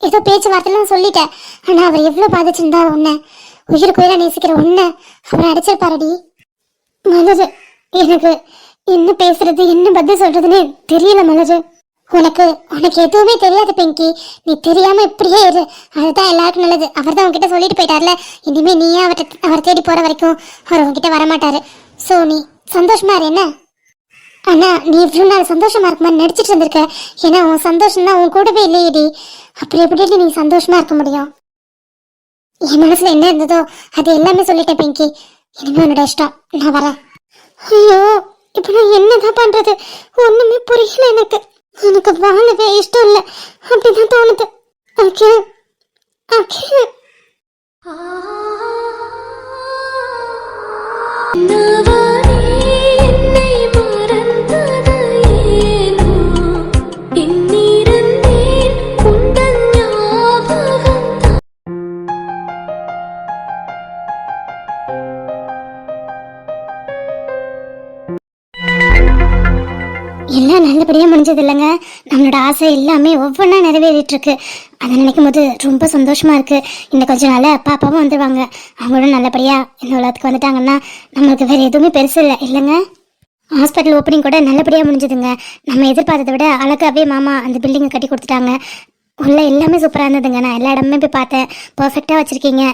ஏதோ பேச்சுவார்த்தைலாம் சொல்லிட்ட. ஆனா அவர் எவ்வளவு பாதிச்சிருந்தா உன்னை, உயிருக்கு உயிரா நேசிக்கிற உன்னை அவர் அடிச்சிருப்பாரடி. மலரு, எனக்கு என்ன பேசுறது என்ன பதில் சொல்றதுன்னு தெரியல மலரு. உனக்கு எதுவுமே தெரியாது பிங்கி. நீ தெரியாம இப்படியே இரு, அதுதான் எல்லாருக்கும் நல்லது. அவர் தான் உன்கிட்ட சொல்லிட்டு போயிட்டார்ல, இனிமே நீயே அவர் தேடி போற வரைக்கும் அவர் உன்கிட்ட வரமாட்டாரு. சோ நீ சந்தோஷமா இரு என்ன. ஆனா நீ இவ்வளவு நாள் சந்தோஷமா இருக்க மாதிரி நடிச்சிட்டு இருந்திருக்க. ஏன்னா உன் சந்தோஷம் தான் உன் கூடவே இல்லையேடி. அப்படி எப்படி நீ சந்தோஷமா இருக்க முடியும்? என் மனசுல என்ன இருந்ததோ அது எல்லாமே சொல்லிட்டேன் பிங்கி. இனிமே உன்னோட இஷ்டம், நான் வரேன். ஐயோ, இப்ப நான் என்னதான் பண்றது? ஒண்ணுமே புரியல எனக்கு. எனக்கு வாழவே இஷ்டம் இல்லை அப்படிதான் தோணுது. Okay okay. எல்லாம் நல்லபடியாக முடிஞ்சது இல்லைங்க. நம்மளோட ஆசை எல்லாமே ஒவ்வொன்றா நிறைவேறிட்டு இருக்கு. அதை நினைக்கும் போது ரொம்ப சந்தோஷமா இருக்கு. இன்னும் கொஞ்ச நாள் பாப்பாவும் வந்துடுவாங்க. அவங்களும் நல்லபடியா இந்த உலகத்துக்கு வந்துட்டாங்கன்னா நம்மளுக்கு வேற எதுவுமே பெருசு இல்லை இல்லைங்க. ஹாஸ்பிட்டல் ஓப்பனிங் கூட நல்லபடியாக முடிஞ்சதுங்க. நம்ம எதிர்பார்த்ததை விட அழகாவே மாமா அந்த பில்டிங்கை கட்டி கொடுத்துட்டாங்க. உள்ள எல்லாமே சூப்பராக இருந்ததுங்க. நான் எல்லா இடமுமே போய் பார்த்தேன். பர்ஃபெக்டாக வச்சுருக்கீங்க.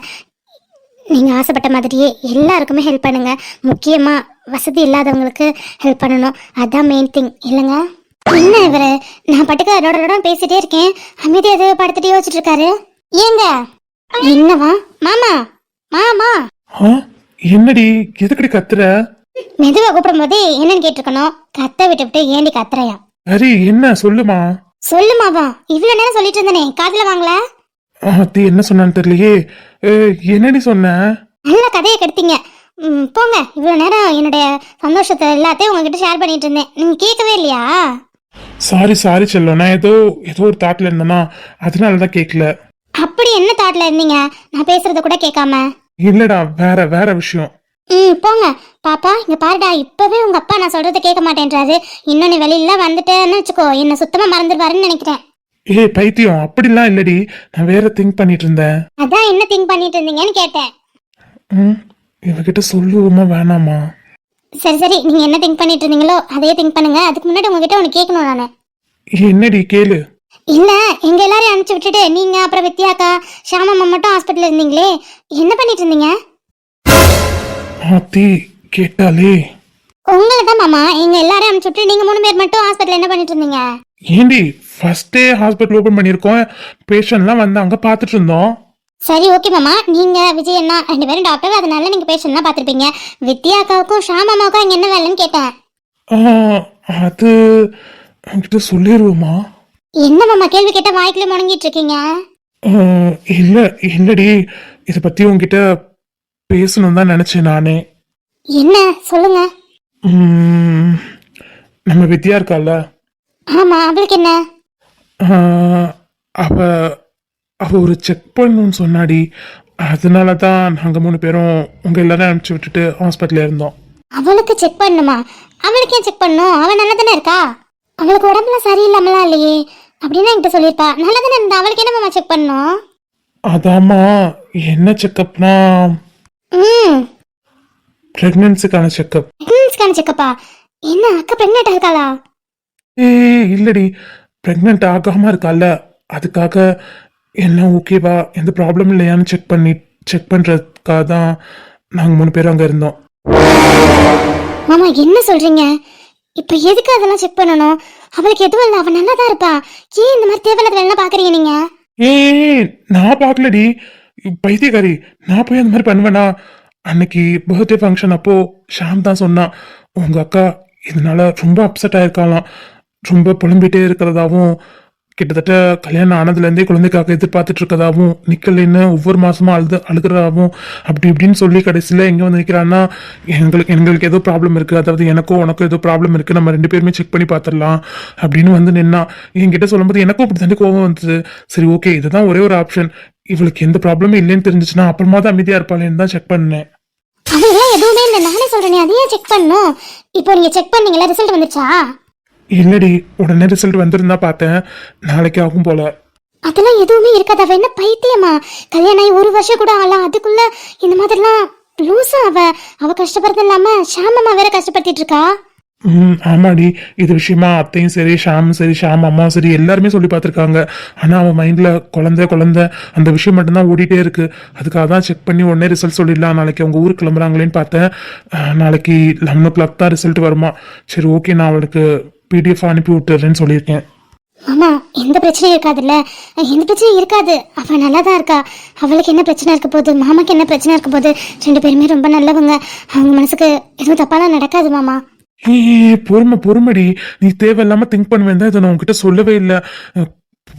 நீங்கள் ஆசைப்பட்ட மாதிரியே எல்லாருக்குமே ஹெல்ப் பண்ணுங்க. முக்கியமாக வசதி இல்லாதவங்களுக்கு ஹெல்ப் பண்ணணும். அதுதான் மெயின் திங் இல்லைங்க. என்ன இவரு, நான் பாட்டுக்கு அதோட பேசிட்டே இருக்கேன், அமைதியா எதோ படுத்துட்டே யோசிச்சுட்டு இருக்காரு. ஏங்க என்னவா மாமா? மாமா என்னடி எதுக்கடி கத்துற? மெதுவா கூப்பிடும் போது என்னன்னு கேட்டிருக்கணும். கத்த விட்டு ஏண்டி கத்துறையா? சரி என்ன சொல்லுமா? சொல்லுமாவா? இவ்வளவு நேரம் சொல்லிட்டு இருந்தனே காதுல வாங்கல? அத்தி என்ன சொன்னான்னு தெரியலையே. என்னடி சொன்ன? நல்ல கதையை கெடுத்தீங்க. போங்க. இவ்வளவு நேரம் என்னுடைய சந்தோஷத்தை எல்லாத்தையும் உங்ககிட்ட ஷேர் பண்ணிட்டு இருந்தேன், நீங்க கேட்கவே இல்லையா? சாரி செல்லம், நான் ஏதோ ஒரு தாட்ல இருந்தேனா, அதனாலதான் கேட்கல. அப்படி என்ன தாட்ல இருந்தீங்க? நான் பேசுறத கூட கேட்காம? இல்லடா, வேற விஷயம். போங்க. பாப்பா இங்க பாருடா, இப்பவே உங்க அப்பா நான் சொல்றதை கேட்க மாட்டேன்றாரு. இன்னும் நீ வெளியில வந்துட்டேன்னு வச்சுக்கோ, என்ன சுத்தமா மறந்துடுவாருன்னு நினைக்கிறேன். ஏய் பைத்தியம், அப்படிலாம் இல்லடி, நான் வேற திங்க் பண்ணிட்டு இருந்தேன். அதான் என்ன திங்க் பண்ணிட்டு இருந்தீங்கன்னு கேட்டேன். இவகிட்ட சொல்லுவோமா வேணாமா? சரி நீங்க என்ன திங்க் பண்ணிட்டு இருந்தீங்களோ அதையே திங்க் பண்ணுங்க. அதுக்கு முன்னாடி உங்ககிட்ட ஒன்னு கேட்கணும் நானு. என்னடி கேளு. இல்ல, எங்க எல்லாரையும் அனுப்பிச்சு விட்டுட்டு நீங்க அப்புறம் வித்யாக்கா ஷாமம்மா மட்டும் ஹாஸ்பிட்டல் இருந்தீங்களே, என்ன பண்ணிட்டு இருந்தீங்க? ஆத்தி கேட்டாலே. உங்களை தான் மாமா, எங்க எல்லாரையும் அனுப்பிச்சு விட்டு நீங்க 3 பேர் மட்டும் ஹாஸ்பிட்டல் என்ன பண்ணிட்டு இருந்தீங்க? ஏண்டி ஃபர்ஸ்ட் டே ஹாஸ்பிட்டல் ஓபன் பண்ணிருக்கோம், பேஷண்ட்லாம் வந்து அங்க பாத்துட்டு இருந்தோம். சரி ஓகே மாமா, நீங்க விஜய் அண்ணா 2 பேரும் டாக்டர், அதனால நீங்க பேஷண்ட்லாம் பாத்திருப்பீங்க. வித்யாக்காவுக்கும் ஷாமாமாவுக்கும் இங்க என்ன வேலைன்னு கேட்டேன். அது உங்ககிட்ட சொல்லிடுவோமா? என்ன மாமா கேள்வி கேட்ட வாய்க்குள்ள முடங்கிட்டு இருக்கீங்க? இல்லடி, இதை பத்தி உங்ககிட்ட பேசணும் தான் நினைச்சேன் நானே. என்ன சொல்லுங்க. நம்ம வித்யா இருக்கால, ஆமா, அவளுக்கு என்ன? அவ ஒரு செக் பண்ணணும்னு சொன்னாடி, அதனால தான் நாங்கள் 3 பேரும் உங்க எல்லாரும் அனுப்பிச்சு விட்டுட்டு ஹாஸ்பிட்டல்ல இருந்தோம். அவளுக்கு செக் பண்ணணுமா? அவளுக்கு ஏன் செக் பண்ணணும்? அவன் நல்லா தானே இருக்கா. அவளுக்கு உடம்புல சரியில்லாமலாம் இல்லையே அப்படின்னு என்கிட்ட சொல்லியிருப்பா. நல்லா தானே இருந்தா, அவளுக்கு என்ன மாமா செக் பண்ணணும்? அதாம்மா, என்ன செக்கப்னா பிரெக்னன்சிக்கான செக்கப். பிரெக்னன்சிக்கான செக்கப்பா? என்ன அக்கா பிரெக்னென்ட் இருக்காளா? இல்லடி, பிரெக்னென்ட் ஆகாம இருக்கால, அதுக்காக எல்லாம் ஓகேவா, எந்த ப்ராப்ளம் இல்லையான்னு செக் பண்றதுக்காக தான் நாங்க 3 பேரும் அங்க இருந்தோம். மாமா என்ன சொல்றீங்க? இப்ப எதுக்கு அதெல்லாம் செக் பண்ணணும்? அவளுக்கு எதுவும் இல்லை, அவன் நல்லா தான் இருப்பா. ஏன் இந்த மாதிரி தேவையில்லாத வேலை பாக்குறீங்க நீங்க? நான் பாக்கலடி பைத்தியக்காரி, நான் போய் அந்த மாதிரி பண்ணுவேனா? அன்னைக்கு பர்த்டே ஃபங்க்ஷன் அப்போ ஷாம் தான் சொன்னான், உங்க அக்கா இதனால ரொம்ப அப்செட் ஆயிருக்காளாம், ரொம்ப புலம்பிட்டே இருக்கிறதாவும் கிட்டத்தட்ட கல்யாணம் ஆனதுலேருந்தே குழந்தைக்காக எதிர்பார்த்துட்டு இருக்கதாவும் நிக்கலைன்னு ஒவ்வொரு மாசமும் அழுகிறதாவும் அப்படி இப்படின்னு சொல்லி கடைசியில் எங்கே வந்து நிற்கிறான்னா எங்களுக்கு ஏதோ ப்ராப்ளம் இருக்குது, அதாவது எனக்கும் உனக்கும் ஏதோ ப்ராப்ளம் இருக்குது, நம்ம 2 பேருமே செக் பண்ணி பார்த்துடலாம் அப்படின்னு வந்து நின்னா. என்கிட்ட சொல்லும்போது எனக்கும் அப்படி தாண்டி கோவம் வந்தது. சரி ஓகே, இதுதான் ஒரே ஒரு ஆப்ஷன், இவளுக்கு எந்த ப்ராப்ளமும் இல்லைன்னு தெரிஞ்சிச்சுன்னா அப்புறமா தான் அமைதியாக இருப்பாளேன்னு தான் செக் பண்ணேன். அதெல்லாம் எதுவுமே இல்லை, நானே சொல்றேன், அதையே செக் பண்ணும். இப்போ நீங்க செக் பண்ணீங்களா, ரிசல்ட் வந்துச்சா? இல்லடி, உடனே ரிசல்ட் வந்திருந்தா பார்த்தேன், நாளைக்கு ஆகும் போல. அதெல்லாம் எதுவுமே இருக்காது. அவ என்ன பைத்தியமா? கல்யாணம் ஆகி 1 வருஷம் கூட ஆகலாம், அதுக்குள்ள இந்த மாதிரிலாம் லூசா? அவ கஷ்டப்படுறது இல்லாம ஷாமம்மா வேற கஷ்டப்படுத்திட்டு இருக்கா. ஆமாடி, இது விஷயமா அத்தையும் சரி ஷாமும் சரி ஷாம் அம்மாவும் சரி எல்லாருமே சொல்லி பார்த்துருக்காங்க. ஆனால் அவன் மைண்டில் குழந்தை அந்த விஷயம் மட்டும்தான் ஓடிட்டே இருக்கு. அதுக்காக தான் செக் பண்ணி உடனே ரிசல்ட் சொல்லிடலாம், நாளைக்கு அவங்க ஊருக்கு கிளம்புறாங்களேன்னு பார்த்தேன். நாளைக்கு 11 o'clock தான் ரிசல்ட் வருமா. சரி ஓகே, நான் அவளுக்கு PDF அனுப்பி விட்டுறேன்னு சொல்லியிருக்கேன். மாமா எந்த பிரச்சனையும் இருக்காதுல்ல? எந்த பிரச்சனையும் இருக்காது, அவ நல்லா தான் இருக்கா. அவளுக்கு என்ன பிரச்சனை இருக்க போகுது, மாமாக்கு என்ன பிரச்சனை இருக்க போகுது? 2 பேருமே ரொம்ப நல்லவங்க, அவங்க மனசுக்கு எதுவும் தப்பாலாம் நடக்காது மாமா. பொறுமடி, நீ தேவையில்லாம திங்க் பண்ணுவேன் தான் இதை நான் உங்ககிட்ட சொல்லவே இல்லை.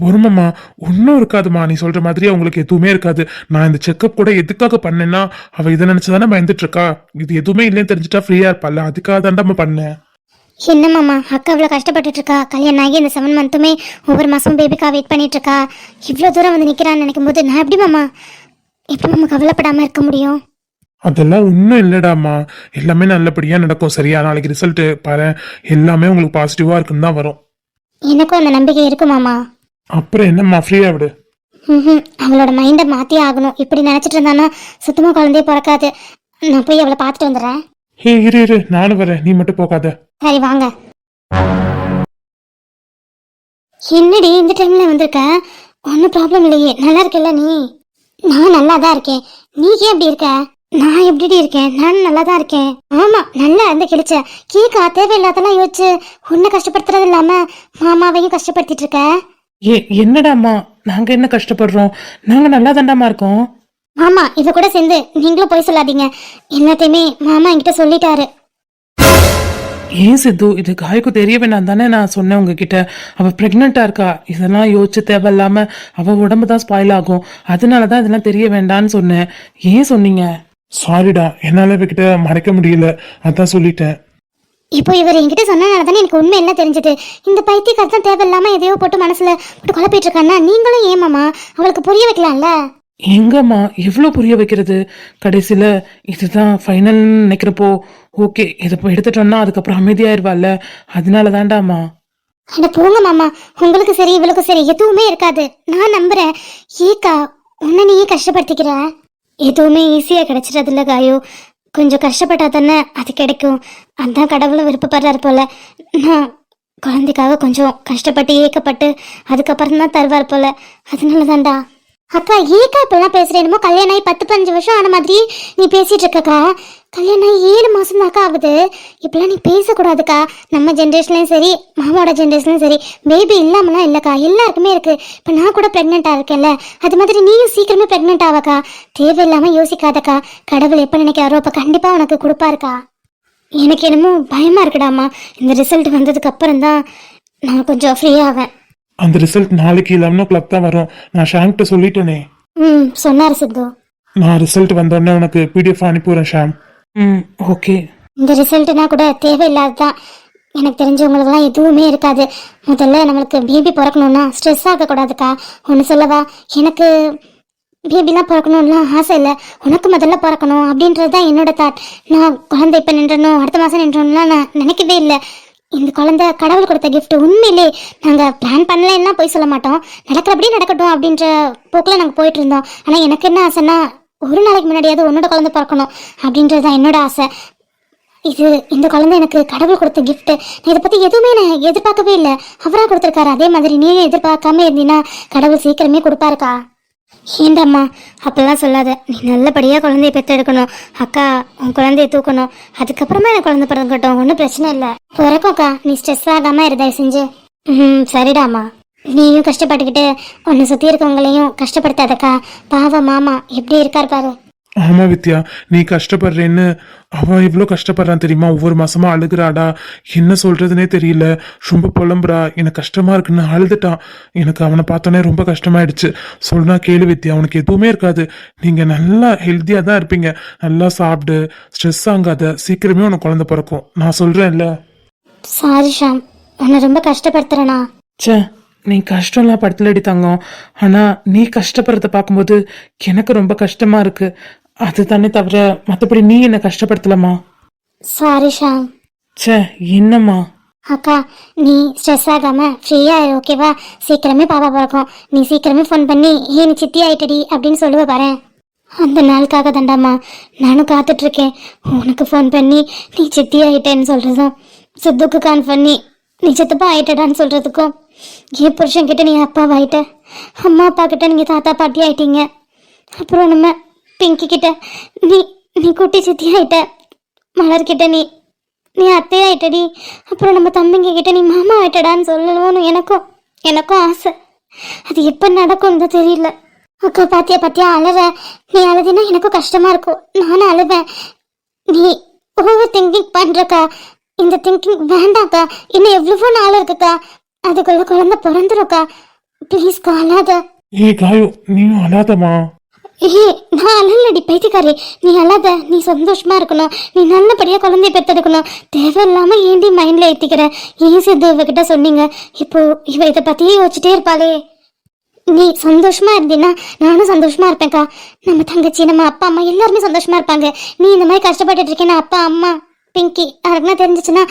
பொறுமம்மா, ஒன்றும் இருக்காதுமா, நீ சொல்ற மாதிரி அவங்களுக்கு எதுவுமே இருக்காது. நான் இந்த செக்அப் கூட எதுக்காக பண்ணேன்னா அவ இதை நினைச்சுதானே பயந்துட்டு இருக்கா. இது எதுவுமே இல்லைன்னு தெரிஞ்சுட்டா ஃப்ரீயா இருப்பாள், அதுக்காக தான்டாம பண்ணேன். என்ன மாமா, அக்கா அவ்வளோ கஷ்டப்பட்டுட்டு இருக்கா. கல்யாணம் ஆகி இந்த 7 மந்த்துமே ஒவ்வொரு மாசமும் பேபிக்காக வெயிட் பண்ணிட்டு இருக்கா. இவ்வளோ தூரம் வந்து நிற்கிறான்னு நினைக்கும் போது நான் எப்படி மாமா கவலைப்படாம இருக்க முடியும்? அதெல்லாம் ஒன்றும் இல்லடாம்மா, எல்லாமே நல்லபடியா நடக்கும். சரியா, நாளைக்கு ரிசல்ட் பாரு, எல்லாமே உங்களுக்கு பாசிட்டிவா இருக்குன்னு தான் வரும். எனக்கும் அந்த நம்பிக்கை இருக்கு மாமா. அப்புறம் என்னம்மா, ஃப்ரீயா விடு. அவளோட மைண்டை மாற்றியே ஆகணும். இப்படி நினச்சிட்டு இருந்தானா சுத்தமாக குழந்தைய பிறக்காது. நான் போய் அவளை பார்த்துட்டு வந்துடுறேன். இரு நானும் வரேன், நீ மட்டும் போகாத. சரி வாங்க. என்னடி இந்த டைம்ல வந்திருக்க? ஒன்றும் ப்ராப்ளம் இல்லையே, நல்லா இருக்கல நீ? நான் நல்லா தான் இருக்கேன், நீ ஏன் எப்படி இருக்க? நான் எப்படி இருக்கேன்? நான் நல்லா தான் இருக்கேன். ஆமா, நல்லா இருந்து கிழிச்ச கேக்கா தேவையில்லாதெல்லாம் யோசிச்சு உன்னை கஷ்டப்படுத்துறது இல்லாம மாமாவையும் கஷ்டப்படுத்திட்டு இருக்க. என்னடாம்மா, நாங்க என்ன கஷ்டப்படுறோம்? நாங்க நல்லா தாண்டாமா இருக்கோம். ஆமா, இத கூட சேர்ந்து நீங்களும் போய் சொல்லாதீங்க, எல்லாத்தையுமே மாமா என்கிட்ட சொல்லிட்டாரு. ஏன் சித்து, இது காய்க்கு தெரிய வேணாம் தானே நான் சொன்னேன் உங்ககிட்ட. அவ பிரெக்னெண்டா இருக்கா, இதெல்லாம் யோசிச்சு தேவையில்லாம அவ உடம்பு தான் ஸ்பாயில் ஆகும், அதனாலதான் இதெல்லாம் தெரிய வேண்டான்னு சொன்னேன். ஏன் சொன்னீங்க? சாரிடா, என்னால இவகிட்ட மறைக்க முடியல, அதான் சொல்லிட்டேன். இப்போ இவர் என்கிட்ட சொன்னனால தானே எனக்கு உண்மை என்ன தெரிஞ்சது. இந்த பைத்தியக்காரர் தான் தேவையில்லாம எதையோ போட்டு மனசுல போட்டு குழப்பிட்டு இருக்கான்னா நீங்களும் ஏமாமா அவளுக்கு புரிய வைக்கலாம்ல? எங்கம்மா எவ்வளவு புரிய வைக்கிறது? கடைசியில இதுதான் ஃபைனல் நினைக்கிறப்போ ஓகே, இதை எடுத்துட்டோம்னா அதுக்கப்புறம் அமைதியாயிருவாள்ல, அதனால தாண்டாமா. அட போங்க மாமா, உங்களுக்கு சரி இவளுக்கும் சரி எதுவுமே இருக்காது, நான் நம்புறேன். ஏக்கா உன்னை நீயே கஷ்டப்படுத்திக்கிற? எதுவுமே ஈஸியா கிடைச்சிடாது இல்ல காயோ, கொஞ்சம் கஷ்டப்பட்டா தானே அது கிடைக்கும். அதான் கடவுளும் விருப்பப்படுறாரு போல. நான் குழந்தைக்காக கொஞ்சம் கஷ்டப்பட்டு ஏக்கப்பட்டு அதுக்கப்புறம் தான் தருவார் போல, அதனால தான்டா. அக்கா ஏக்கா இப்பெல்லாம் பேசுறேனுமோ? கல்யாணம் ஆகி 10-15 வருஷம் ஆன மாதிரி நீ பேசிட்டு இருக்கக்கா. கல்யாணம் ஆகி 7 மாசம் தாக்கா ஆகுது. இப்பெல்லாம் நீ பேசக்கூடாதுக்கா. நம்ம ஜென்ரேஷன்லயும் சரி மாமாவோட ஜென்ரேஷன்லயும் சரி பேபி இல்லாமலாம் இல்லக்கா, எல்லாருக்குமே இருக்கு. இப்ப நான் கூட பிரெக்னெண்டா இருக்கேன்ல, அது மாதிரி நீயும் சீக்கிரமே பிரெக்னென்ட் ஆவக்கா. தேவையில்லாம யோசிக்காதக்கா, கடவுள் எப்ப நினைக்காரோ அப்ப கண்டிப்பா உனக்கு கொடுப்பாருக்கா. எனக்கு என்னமோ பயமா இருக்குடாமா, இந்த ரிசல்ட் வந்ததுக்கு அப்புறம் தான் நான் கொஞ்சம் ஃப்ரீ ஆவேன். அந்த ரிசல்ட் நாளைக்கு 11 o'clock தான் வரும், நான் ஷாம்கிட்ட சொல்லிட்டேனே. சொன்னாரு சித்து. நான் ரிசல்ட் வந்தோடனே உனக்கு PDF அனுப்பிடுறேன் ஷாம். ஓகே. இந்த ரிசல்ட்னா கூட தேவையில்லாததான், எனக்கு தெரிஞ்சவங்களுக்குலாம் எதுவுமே இருக்காது. முதல்ல நம்மளுக்கு பேபி பிறக்கணும்னா ஸ்ட்ரெஸ் ஆகக்கூடாதுக்கா. ஒன்று சொல்லவா, எனக்கு பேபிலாம் பிறக்கணும்லாம் ஆசை இல்லை, உனக்கு முதல்ல பிறக்கணும் அப்படின்றது தான் என்னோட தாட். நான் குழந்தை இப்போ நின்றணும் அடுத்த மாதம் நின்றணும்லாம் நான் நினைக்கவே இல்லை. இந்த குழந்தை கடவுள் கொடுத்த கிஃப்ட். உண்மையிலே நாங்கள் பிளான் பண்ணலாம் போய் சொல்ல மாட்டோம், நடக்கிறபடியே நடக்கட்டும் அப்படின்ற போக்கில் நாங்கள் போயிட்டு இருந்தோம். ஆனால் எனக்கு என்ன ஆசைன்னா ஒரு நாளைக்கு முன்னாடியாவது உன்னோட குழந்தை பிறக்கணும் அப்படின்றது தான் என்னோட ஆசை. இந்த குழந்தை எனக்கு கடவுள் கொடுத்த கிஃப்ட். நான் இதை பற்றி எதுவுமே நான் எதிர்பார்க்கவே இல்லை, அவராக கொடுத்துருக்காரு. அதே மாதிரி நீயும் எதிர்பார்க்காம இருந்தீங்கன்னா கடவுள் சீக்கிரமே கொடுப்பாருக்கா. ஏண்டாம்மா அப்பெல்லாம் சொல்லாத, நீ நல்லபடியாக குழந்தைய பெற்றெடுக்கணும். அக்கா உன் குழந்தைய தூக்கணும், அதுக்கப்புறமா எனக்கு குழந்தை பிறக்கட்டும், ஒன்றும் பிரச்சனை இல்லை. பிறக்கும்க்கா, நீ ஸ்ட்ரெஸ் ஆகாமல் இருதா செஞ்சு. சரிடாம்மா, நீயும் கஷ்டப்பட்டுக்கிட்டு உன்னை சுற்றி இருக்கவங்களையும் கஷ்டப்படுத்தாதக்கா. பாவ மாமா எப்படி இருக்கார் பாரு. ஆமா வித்யா, நீ கஷ்டப்படுறேன்னு அவன் இவ்வளோ கஷ்டப்படுறான் தெரியுமா? ஒவ்வொரு மாசமா அழுகுறாடா, என்ன சொல்றதுனே தெரியல, ரொம்ப புலம்புறா, எனக்கு கஷ்டமா இருக்குன்னு அழுதுட்டான். எனக்கு அவனை பார்த்தோன்னே ரொம்ப கஷ்டமாயிடுச்சு. சொன்னா கேளு வித்யா, உனக்கு எதுவுமே இருக்காது. நீங்க நல்லா ஹெல்த்தியா தான் இருப்பீங்க. நல்லா சாப்பிடு, ஸ்ட்ரெஸ் ஆகாத, சீக்கிரமே உனக்கு குழந்தை பிறக்கும். நான் சொல்றேன்ல. சாரி ஷாம், உன்னை ரொம்ப கஷ்டப்படுத்துறேனா? ச்சே, நீ கஷ்டம்லாம் படுத்தலடி தங்கம். ஆனா நீ கஷ்டப்படுறத பார்க்கும்போது எனக்கு ரொம்ப கஷ்டமா இருக்கு. அது தானே தவிர மற்றபடி நீ என்ன கஷ்டப்படுத்தலமா? சாரி ஷாம். ச்சே, என்னம்மா? அக்கா, நீ ஸ்ட்ரெஸ் ஆகாம ஃப்ரீயா இரு, ஓகேவா? சீக்கிரமே பாப்பா பிறக்கும். நீ சீக்கிரமே ஃபோன் பண்ணி ஏன் நீ சித்தி ஆயிட்டடி அப்படின்னு சொல்லுவ பாரு. அந்த நாளுக்காக தாண்டாம்மா நானும் காத்துட்டு இருக்கேன். உனக்கு ஃபோன் பண்ணி நீ சித்தி ஆயிட்டேன்னு சொல்றதும், சித்துக்கு கான் பண்ணி நீ சித்தப்பா ஆயிட்டடான்னு சொல்றதுக்கும், என் புருஷன் கிட்ட நீ அப்பாவாயிட்ட, அம்மா அப்பா கிட்ட நீங்க தாத்தா பாட்டி ஆயிட்டீங்க, அப்புறம் நம்ம பிங்கி கிட்ட நீ நீ குட்டி சித்தி ஆயிட்ட, மலர்கிட்ட நீ நீ அத்தையாயிட்டடி, அப்புறம் நம்ம தம்பிங்க கிட்ட நீ மாமா ஆயிட்டடான்னு சொல்லணும்னு எனக்கும் ஆசை. அது எப்போ நடக்கும்னு தெரியல. அக்கா பாத்தியா அழுற. நீ அழுதினா எனக்கும் கஷ்டமா இருக்கும், நானும் அழுவேன். நீ ஓவர் திங்கிங் பண்றக்கா. இந்த திங்கிங் வேண்டாம்க்கா. இன்னும் எவ்வளவோ நாள் இருக்குக்கா, அதுக்குள்ள குழந்தை பிறந்துருக்கா. ப்ளீஸ்க்கா அழாத. ஏய் காயு, நீயும் அழாதம்மா. ஏய், நான் அழலடி பைத்தியக்காரி, நீ அழாத. நீ சந்தோஷமா இருக்கணும், நீ நல்லபடியா குழந்தைய பெற்றெடுக்கணும். தேவையில்லாம ஏண்டி மைண்ட்ல ஏத்திக்கிற? ஏன் சித்து இவகிட்ட சொன்னீங்க? இப்போ இவ இதை பத்தியே யோசிச்சுட்டே இருப்பாளே. நீ சந்தோஷமா இருந்தீன்னா நானும் சந்தோஷமா இருப்பேன்க்கா. நம்ம தங்கச்சி, நம்ம அப்பா அம்மா எல்லாருமே சந்தோஷமா இருப்பாங்க. நீ இந்த மாதிரி கஷ்டப்பட்டுட்டு இருக்கேன்னா அப்பா அம்மா பிங்கி யாருக்குன்னா தெரிஞ்சிச்சுன்னா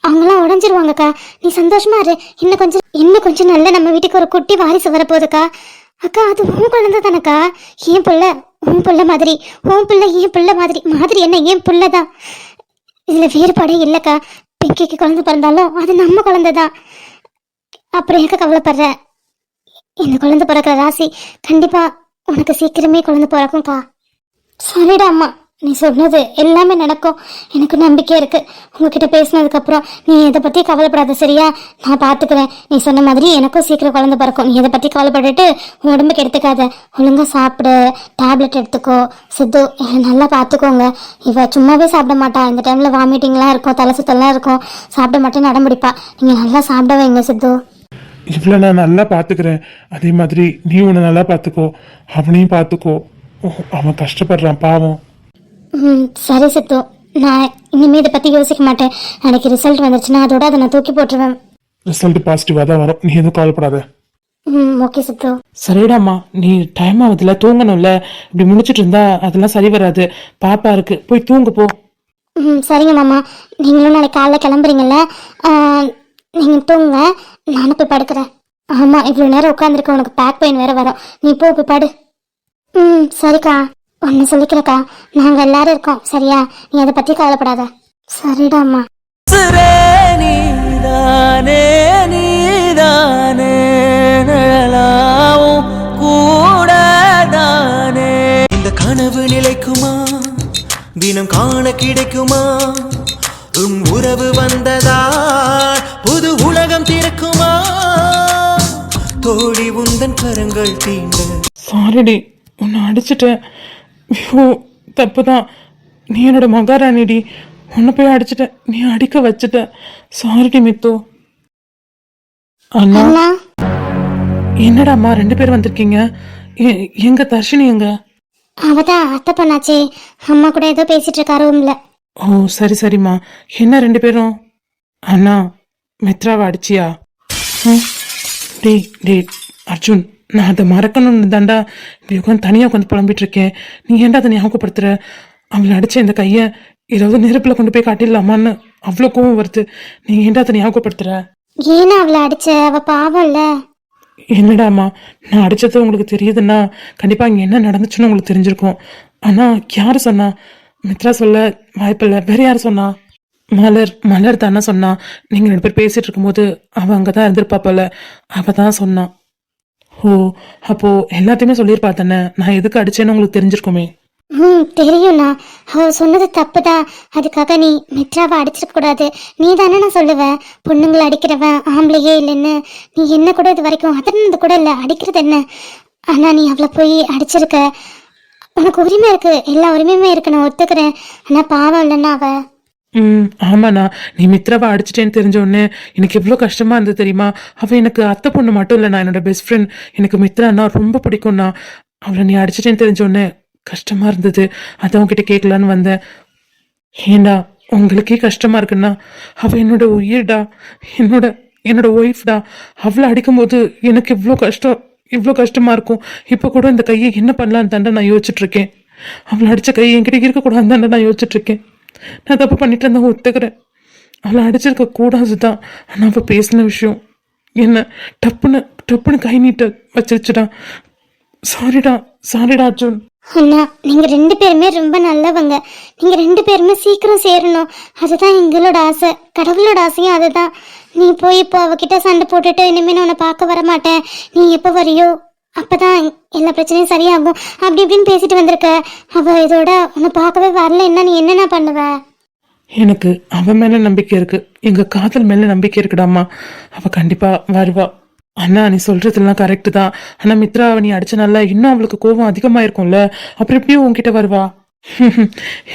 அவங்களாம் உடஞ்சிருவாங்கக்கா. நீ சந்தோஷமா இரு. இன்னும் கொஞ்சம் நல்ல நம்ம வீட்டுக்கு ஒரு குட்டி வாரிசு வரப்போகுதுக்கா. அக்கா, அது உன் குழந்தை தானக்கா. ஏன் புள்ள உன் புள்ள மாதிரி, உன் பிள்ளை ஏன் பிள்ளை மாதிரி, மாதிரி என்ன ஏன் புள்ளதான். இதுல வேறுபாடே இல்லக்கா. பிங்கிக்கு குழந்தை பிறந்தாலும் அது நம்ம குழந்தை தான். அப்புறம் எங்க கவலைப்படுற? இந்த குழந்தை பிறக்கிற ராசி கண்டிப்பா உனக்கு சீக்கிரமே குழந்தை பிறக்கும்க்கா. சரிடா அம்மா, நீ சொன்னது எல்லாமே நடக்கும், எனக்கு நம்பிக்கை இருக்கு. உங்ககிட்ட பேசினதுக்கு அப்புறம் நீ இதை பத்தி கவலைப்படாத, சரியா? நான் பாத்துக்கிறேன். நீ சொன்ன மாதிரி எனக்கும் சீக்கிரம் குழந்தை பிறக்கும். நீ இதை பத்தி கவலைப்பட்டுட்டு உன் உடம்புக்கு எடுத்துக்காத. ஒழுங்கா சாப்பிடு, டேப்லெட் எடுத்துக்கோ. சித்து நல்லா பாத்துக்கோங்க. இவ சும்மாவே சாப்பிட மாட்டா. இந்த டைம்ல வாமிட்டிங்லாம் இருக்கும், தலை சுத்தலாம் இருக்கும், சாப்பிட மாட்டேன்னு அடம்பிடிப்பா. நீங்க நல்லா சாப்பிட வைங்க சித்து. இவ்வளோ நான் நல்லா பார்த்துக்கிறேன். அதே மாதிரி நீ உன்னை நல்லா பார்த்துக்கோ, அவனையும் பார்த்துக்கோ. அவன் கஷ்டப்படுறான் பாவம். சரி சித்து, நான் இனிமே இதை பத்தி யோசிக்க மாட்டேன். எனக்கு ரிசல்ட் வந்துருச்சுன்னா அதோட அதை நான் தூக்கி போட்டுருவேன். ரிசல்ட் பாசிட்டிவாக தான் வரும், நீ எதுவும் கவலைப்படாத. ஓகே சித்து. சரிடாம்மா, நீ டைம் ஆகுதுல, தூங்கணும்ல. இப்படி முடிச்சிட்டு இருந்தா அதெல்லாம் சரி வராது. பாப்பா இருக்கு, போய் தூங்கு போ. சரிங்க மாமா, நீங்களும் நாளைக்கு காலைல கிளம்புறீங்கல்ல, நீங்க தூங்க, நானும் போய் படுக்கிறேன். ஆமா, இவ்வளோ நேரம் உட்காந்துருக்க, உனக்கு பேக் பெயின் வேற வரும். நீ போய் படு. சரிக்கா. ஒன்று சொல்லிக்கிறக்கா, நாங்கள் எல்லாரும் இருக்கோம், சரியா? நீ அதை பற்றி கவலைப்படாத. சரிடா அம்மா. நீதானே நீதானே நிழலாவும் கூடதானே. இந்த கனவு நிலைக்குமா, தினம் காண கிடைக்குமா, உன் உறவு வந்ததா புது உலகம் திறக்குமா, தோழி உந்தன் கரங்கள் தீண்ட. சாரிடி, உன்னை அடிச்சிட்டேன். ஐயோ, தப்புதான். நீ என்னோட மகாராணிடி, உன்னை போய் அடிச்சிட்டேன், நீ அடிக்க வச்சுட்ட. சாரிடி மித்து. அண்ணா, அண்ணா, என்னடாம்மா 2 பேர் வந்திருக்கீங்க? எங்க தர்ஷினி எங்க? அவதான் அத்தை பண்ணாச்சே, அம்மா கூட ஏதோ பேசிட்டு இருக்கா ரூம்ல. ஓ சரி சரிம்மா. என்ன 2 பேரும்? அண்ணா, மித்ராவை அடிச்சியா? டேய் டேய் அர்ஜுன், நான் அதை மறக்கணும்னு தாண்டா இப்படி உட்காந்து தனியாக உட்காந்து புலம்பிட்டு இருக்கேன். நீ ஏன்டா அதை ஞாபகப்படுத்துற? அவளை அடிச்ச இந்த கையை ஏதாவது நெருப்பில் கொண்டு போய் காட்டிடலாமான்னு அவ்வளோ கோவம் வருது. நீ ஏன்டா அதை ஞாபகப்படுத்துற? ஏன்னா அவளை அடிச்ச? அவ பாவம்ல. என்னடாம்மா, நான் அடிச்சது உங்களுக்கு தெரியுதுன்னா கண்டிப்பாக இங்கே என்ன நடந்துச்சுன்னு உங்களுக்கு தெரிஞ்சிருக்கும். ஆனால் யார் சொன்னா? மித்ரா சொல்ல வாய்ப்பில்லை. வேற யார் சொன்னா? மலர் தானே சொன்னா. நீங்கள் 2 பேர் பேசிட்டு இருக்கும்போது அவள் அங்கே தான் இருந்திருப்பாப்பல, அவள் தான் சொன்னான். ஓ, அப்போ எல்லாத்தையுமே சொல்லியிருப்பா தானே. நான் எதுக்கு அடிச்சேன்னு உங்களுக்கு தெரிஞ்சிருக்குமே. தெரியும்ண்ணா, அவ சொன்னது தப்புதான். அதுக்காக நீ மித்ராவை அடிச்சிருக்க கூடாது. நீ தானே நான் சொல்லுவேன், பொண்ணுங்களை அடிக்கிறவன் ஆம்பளையே இல்லைன்னு. நீ என்ன கூட இது வரைக்கும் அதனது கூட இல்லை, அடிக்கிறது என்ன. ஆனா நீ அவளை போய் அடிச்சிருக்க. உனக்கு உரிமை இருக்கு, எல்லா உரிமையுமே இருக்கு, நான் ஒத்துக்கிறேன். ஆனா பாவம் இல்லைன்னா அவ. ஆமாண்ணா, நீ மித்ராவை அடிச்சிட்டேன்னு தெரிஞ்ச உடனே எனக்கு எவ்வளோ கஷ்டமா இருந்தது தெரியுமா? அவள் எனக்கு அத்தை பொண்ணு மட்டும் இல்லைண்ணா, என்னோட பெஸ்ட் ஃப்ரெண்ட். எனக்கு மித்ரான்னா ரொம்ப பிடிக்கும்ண்ணா. அவளை நீ அடிச்சிட்டேன்னு தெரிஞ்ச உடனே கஷ்டமா இருந்தது. அதான் உங்ககிட்ட கேட்கலான்னு வந்தேன். ஏண்டா உங்களுக்கே கஷ்டமா இருக்குண்ணா? அவள் என்னோட உயிர்டா, என்னோட ஒய்ஃப்டா. அவளை அடிக்கும்போது எனக்கு இவ்வளோ கஷ்டமா இருக்கும். இப்போ கூட இந்த கையை என்ன பண்ணலான்னு தாண்டா நான் யோசிச்சுட்டு இருக்கேன். அவளை அடிச்ச கை என்கிட்ட இருக்கக்கூடாதுன்னு தாண்டா நான் யோசிச்சுட்டு இருக்கேன். நான் தப்பு பண்ணிட்டு இருந்தா ஒத்துக்கிறேன். அவளை அடிச்சிருக்க கூடாதுதான். ஆனால் அவள் பேசின விஷயம் என்ன டப்புன்னு கை நீட்ட வச்சிருச்சுடா. சாரிடா அர்ஜுன். அண்ணா, நீங்க 2 பேருமே ரொம்ப நல்லவங்க. நீங்க 2 பேருமே சீக்கிரம் சேரணும், அதுதான் எங்களோட ஆசை. கடவுளோட ஆசையும் அதுதான். நீ போய் இப்போ அவகிட்ட சண்டை போட்டுட்டு இனிமே நான் உன்னை பார்க்க வர மாட்டேன், நீ எப்போ வரியோ அப்பதான் எல்லா பிரச்சனையும் சரியாகும் அப்படி இப்படின்னு பேசிட்டு வந்திருக்க. அவ இதோட உன்னை பார்க்கவே வரல, என்ன நீ என்னென்ன பண்ணுவ? எனக்கு அவன் மேல நம்பிக்கை இருக்கு, எங்க காதல் மேல நம்பிக்கை இருக்குடாமா. அவ கண்டிப்பா வருவா. அண்ணா நீ சொல்றதெல்லாம் கரெக்டு தான். ஆனா மித்ரா நீ அடிச்சனால இன்னும் அவளுக்கு கோபம் அதிகமா இருக்கும்ல, அப்புறம் எப்படியும் உன்கிட்ட வருவா?